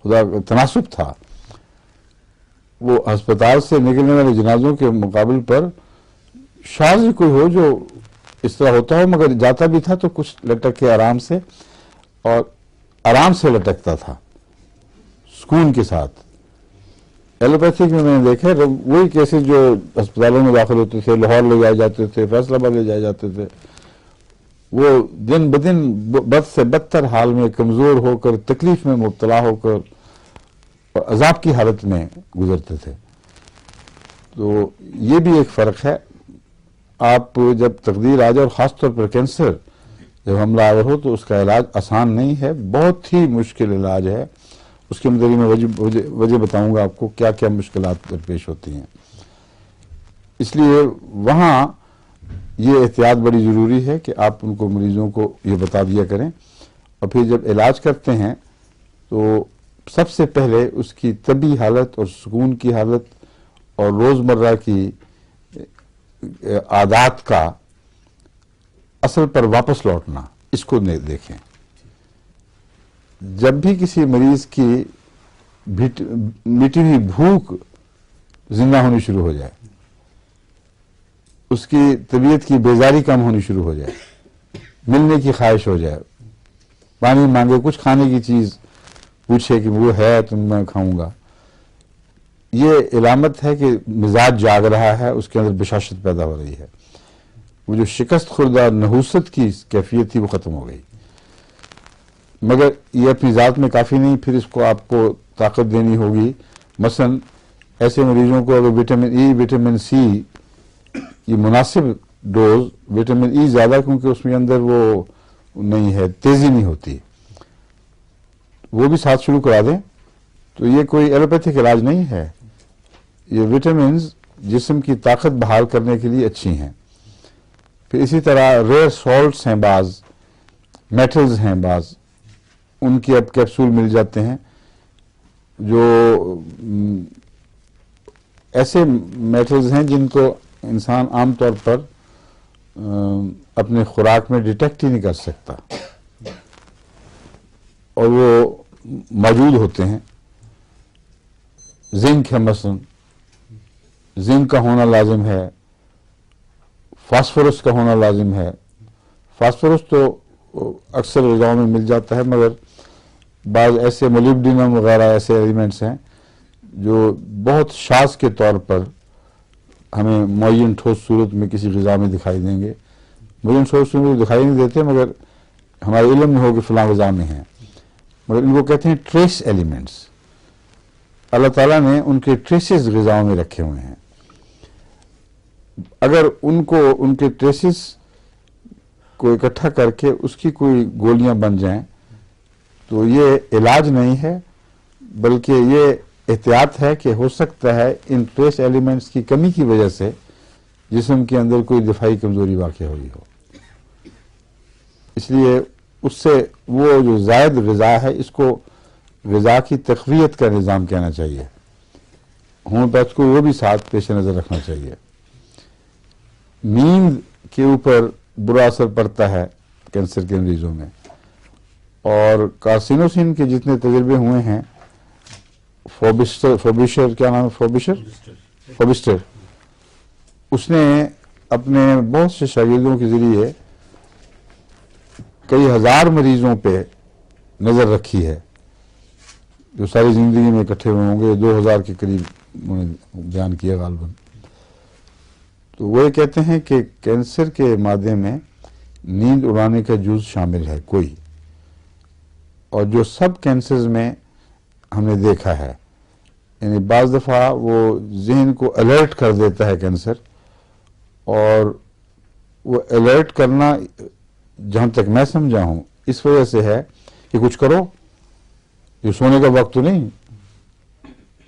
खुदा का तनासुब था, वो अस्पताल से निकलने वाले जनाजों के मुकाबले पर शायद ही कोई हो जो इस तरह होता हो, मगर जाता भी था तो कुछ लटक के आराम से, और आराम से लटकता था, सुकून के साथ। एलोपैथिक में मैंने देखा वही केसेस जो अस्पतालों में दाखिल होते थे, लाहौर ले जाए जाते थे, फैसलाबाद ले जाए जाते थे, वो दिन ब दिन बद से बदतर हाल में, कमजोर होकर, तकलीफ में मुब्तला होकर और अजाब की हालत में गुजरते थे। तो ये भी एक फ़र्क है। आप जब तकदीर आ जाए, और ख़ास तौर पर कैंसर जब हमला आवर हो, तो उसका इलाज आसान नहीं है, बहुत ही मुश्किल इलाज है। उसके मतलब मैं वजह बताऊंगा आपको क्या क्या मुश्किलात दरपेश होती हैं। इसलिए वहाँ ये एहतियात बड़ी ज़रूरी है कि आप उनको, मरीज़ों को ये बता दिया करें, और फिर जब इलाज करते हैं तो सबसे पहले उसकी तबी हालत और सुकून की हालत और रोज़मर्रा की आदात का असल पर वापस लौटना, इसको देखें। जब भी किसी मरीज की मिटी हुई भूख जिंदा होनी शुरू हो जाए, उसकी तबीयत की बेजारी कम होनी शुरू हो जाए, मिलने की ख्वाहिश हो जाए, पानी मांगे, कुछ खाने की चीज पूछे कि वो है तो मैं खाऊंगा, ये इलामत है कि मिजाज जाग रहा है, उसके अंदर बशाशत पैदा हो रही है। वो जो शिकस्त खुर्दा नहूसत की कैफियत थी वो खत्म हो गई। मगर ये अपनी ज़ात में काफ़ी नहीं, फिर इसको आपको ताकत देनी होगी। मसलन ऐसे मरीजों को अगर विटामिन ई, विटामिन सी की मुनासिब डोज, विटामिन ई ज़्यादा क्योंकि उसमें अंदर वो नहीं है, तेज़ी नहीं होती, वो भी साथ शुरू करा दें। तो ये कोई एलोपैथिक इलाज नहीं है, ये विटामिन्स जिस्म की ताकत बहाल करने के लिए अच्छी हैं। फिर इसी तरह रेयर सॉल्ट्स हैं, बाज़ मेटल्स हैं, बाज़ उनके अब कैप्सूल मिल जाते हैं, जो ऐसे मेटल्स हैं जिनको इंसान आमतौर पर अपने खुराक में डिटेक्ट ही नहीं कर सकता, और वो मौजूद होते हैं। जिंक है, मसलन जिंक का होना लाजिम है, फास्फोरस का होना लाजिम है। फास्फोरस तो अक्सर ग़िज़ाओं में मिल जाता है, मगर बाज़ ऐसे मोलिब्डेनम वगैरह ऐसे एलिमेंट्स हैं जो बहुत शाज़ के तौर पर हमें मुअय्यन ठोस सूरत में किसी ग़िज़ा में दिखाई देंगे। मुअय्यन ठोस सूरत में दिखाई नहीं देते, मगर हमारे इल्म में हो कि फ़लाँ ग़िज़ा में हैं, मगर इनको कहते हैं ट्रेस एलिमेंट्स। अल्लाह ताला ने उनके ट्रेसेस ग़िज़ाओं में रखे हुए हैं। अगर उनको, उनके ट्रेसेस को इकट्ठा करके उसकी कोई गोलियां बन जाएं, तो ये इलाज नहीं है, बल्कि ये एहतियात है कि हो सकता है इन ट्रेस एलिमेंट्स की कमी की वजह से जिस्म के अंदर कोई दिफाई कमजोरी वाक़ हुई हो। इसलिए उससे वो जो ज़ायद ग़िज़ा है, इसको ग़िज़ा की तक़वियत का निज़ाम कहना चाहिए। होम्योपैथ को वो भी साथ पेश नज़र रखना चाहिए। नींद के ऊपर बुरा असर पड़ता है कैंसर के मरीजों में, और कार्सिनोसिन के जितने तजर्बे हुए हैं, फोबिस्टर क्या नाम है, फोबिस्टर, उसने अपने बहुत से शागिर्दों के जरिए कई हजार मरीजों पे नज़र रखी है, जो सारी ज़िंदगी में इकट्ठे हुए होंगे, 2000 के करीब उन्होंने बयान किया गालबन। तो वो ये कहते हैं कि कैंसर के मादे में नींद उड़ाने का जुज़ शामिल है कोई, और जो सब कैंसर्स में हमने देखा है, यानी बाज़ दफ़ा वो ज़हन को अलर्ट कर देता है कैंसर, और वो अलर्ट करना जहाँ तक मैं समझा हूँ इस वजह से है कि कुछ करो, ये सोने का वक्त तो नहीं,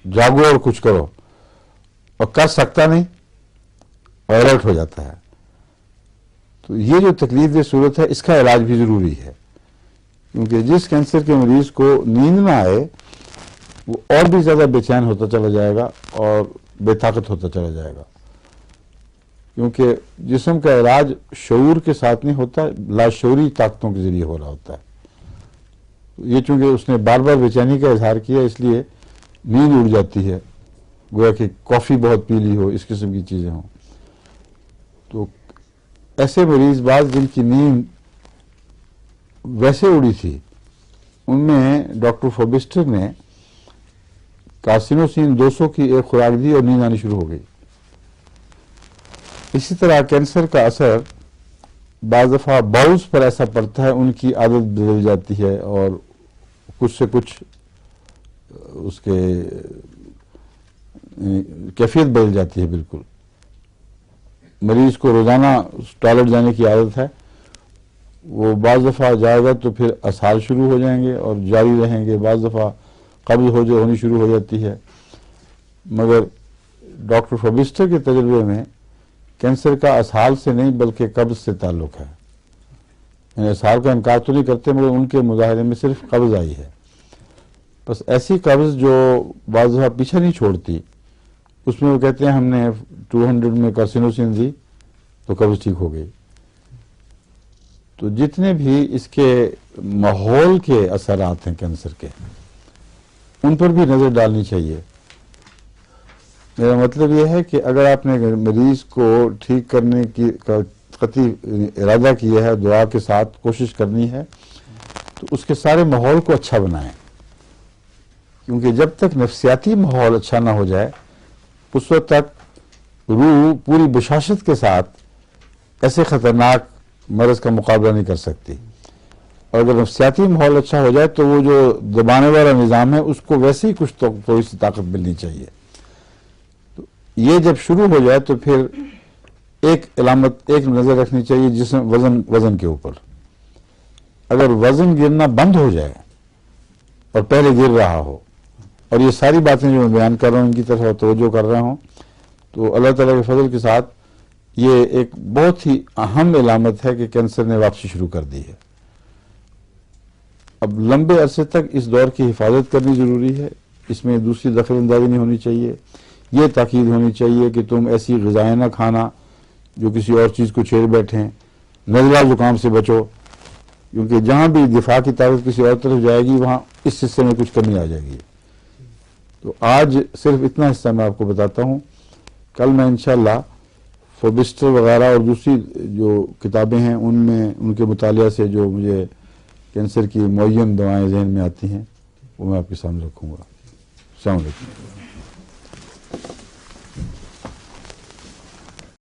जागो और कुछ करो, और कर सकता नहीं और अलर्ट हो जाता है। तो ये जो तकलीफ सूरत है, इसका इलाज भी ज़रूरी है, क्योंकि जिस कैंसर के मरीज को नींद ना आए وہ اور بھی زیادہ بے چین ہوتا چلا جائے گا اور بے طاقت ہوتا چلا جائے گا، کیونکہ جسم کا علاج شعور کے ساتھ نہیں ہوتا، لاشعوری طاقتوں کے ذریعے ہو رہا ہوتا ہے۔ یہ چونکہ اس نے بار بار بے چینی کا اظہار کیا، اس لیے نیند اڑ جاتی ہے، گویا کہ کافی بہت پی لی ہو، اس قسم کی چیزیں ہوں۔ تو ایسے مریض بعض جن کی نیند ویسے اڑی تھی، ان میں ڈاکٹر فوبسٹر نے کارسینوسین 200 کی ایک خوراک دی اور نیند آنی شروع ہو گئی۔ اسی طرح کینسر کا اثر بعض دفعہ باؤلز پر ایسا پڑتا ہے، ان کی عادت بدل جاتی ہے اور کچھ سے کچھ اس کے کیفیت بدل جاتی ہے بالکل۔ مریض کو روزانہ ٹوائلٹ جانے کی عادت ہے، وہ بعض دفعہ جائے گا تو پھر اسہال شروع ہو جائیں گے اور جاری رہیں گے، بعض دفعہ قبض ہونی شروع ہو جاتی ہے۔ مگر ڈاکٹر فوبسٹر کے تجربے میں کینسر کا اسہال سے نہیں بلکہ قبض سے تعلق ہے، یعنی اسہال کا انکار تو نہیں کرتے، مگر ان کے مظاہرے میں صرف قبض آئی ہے۔ بس ایسی قبض جو بعض دفعہ پیچھے نہیں چھوڑتی، اس میں وہ کہتے ہیں ہم نے 200 میں کارسینوسین دی تو قبض ٹھیک ہو گئی۔ تو جتنے بھی اس کے ماحول کے اثرات ہیں کینسر کے، ان پر بھی نظر ڈالنی چاہیے۔ میرا مطلب یہ ہے کہ اگر آپ نے مریض کو ٹھیک کرنے کی قطعی ارادہ کیا ہے، دعا کے ساتھ کوشش کرنی ہے، تو اس کے سارے ماحول کو اچھا بنائیں، کیونکہ جب تک نفسیاتی ماحول اچھا نہ ہو جائے اس وقت تک روح پوری بشاشت کے ساتھ ایسے خطرناک مرض کا مقابلہ نہیں کر سکتی۔ اور اگر نفسیاتی ماحول اچھا ہو جائے تو وہ جو دبانے والا نظام ہے اس کو ویسے ہی کچھ تھوڑی سی طاقت ملنی چاہیے۔ تو یہ جب شروع ہو جائے تو پھر ایک نظر رکھنی چاہیے وزن کے اوپر۔ اگر وزن گرنا بند ہو جائے اور پہلے گر رہا ہو، اور یہ ساری باتیں جو میں بیان کر رہا ہوں ان کی طرف توجہ کر رہا ہوں، تو اللہ تعالیٰ کے فضل کے ساتھ یہ ایک بہت ہی اہم علامت ہے کہ کینسر نے واپسی شروع کر دی ہے۔ اب لمبے عرصے تک اس دور کی حفاظت کرنی ضروری ہے، اس میں دوسری دخل اندازی نہیں ہونی چاہیے۔ یہ تاکید ہونی چاہیے کہ تم ایسی غذائیں نہ کھانا جو کسی اور چیز کو چھیڑ بیٹھیں، نزلہ زکام سے بچو، کیونکہ جہاں بھی دفاع کی طاقت کسی اور طرف جائے گی وہاں اس حصے میں کچھ کمی آ جائے گی۔ تو آج صرف اتنا حصہ میں آپ کو بتاتا ہوں، کل میں انشاءاللہ فوبسٹر وغیرہ اور دوسری جو کتابیں ہیں ان کے مطالعہ سے جو مجھے کینسر کی معین دوائیں ذہن میں آتی ہیں وہ میں آپ کے سامنے رکھوں گا۔ السلام علیکم۔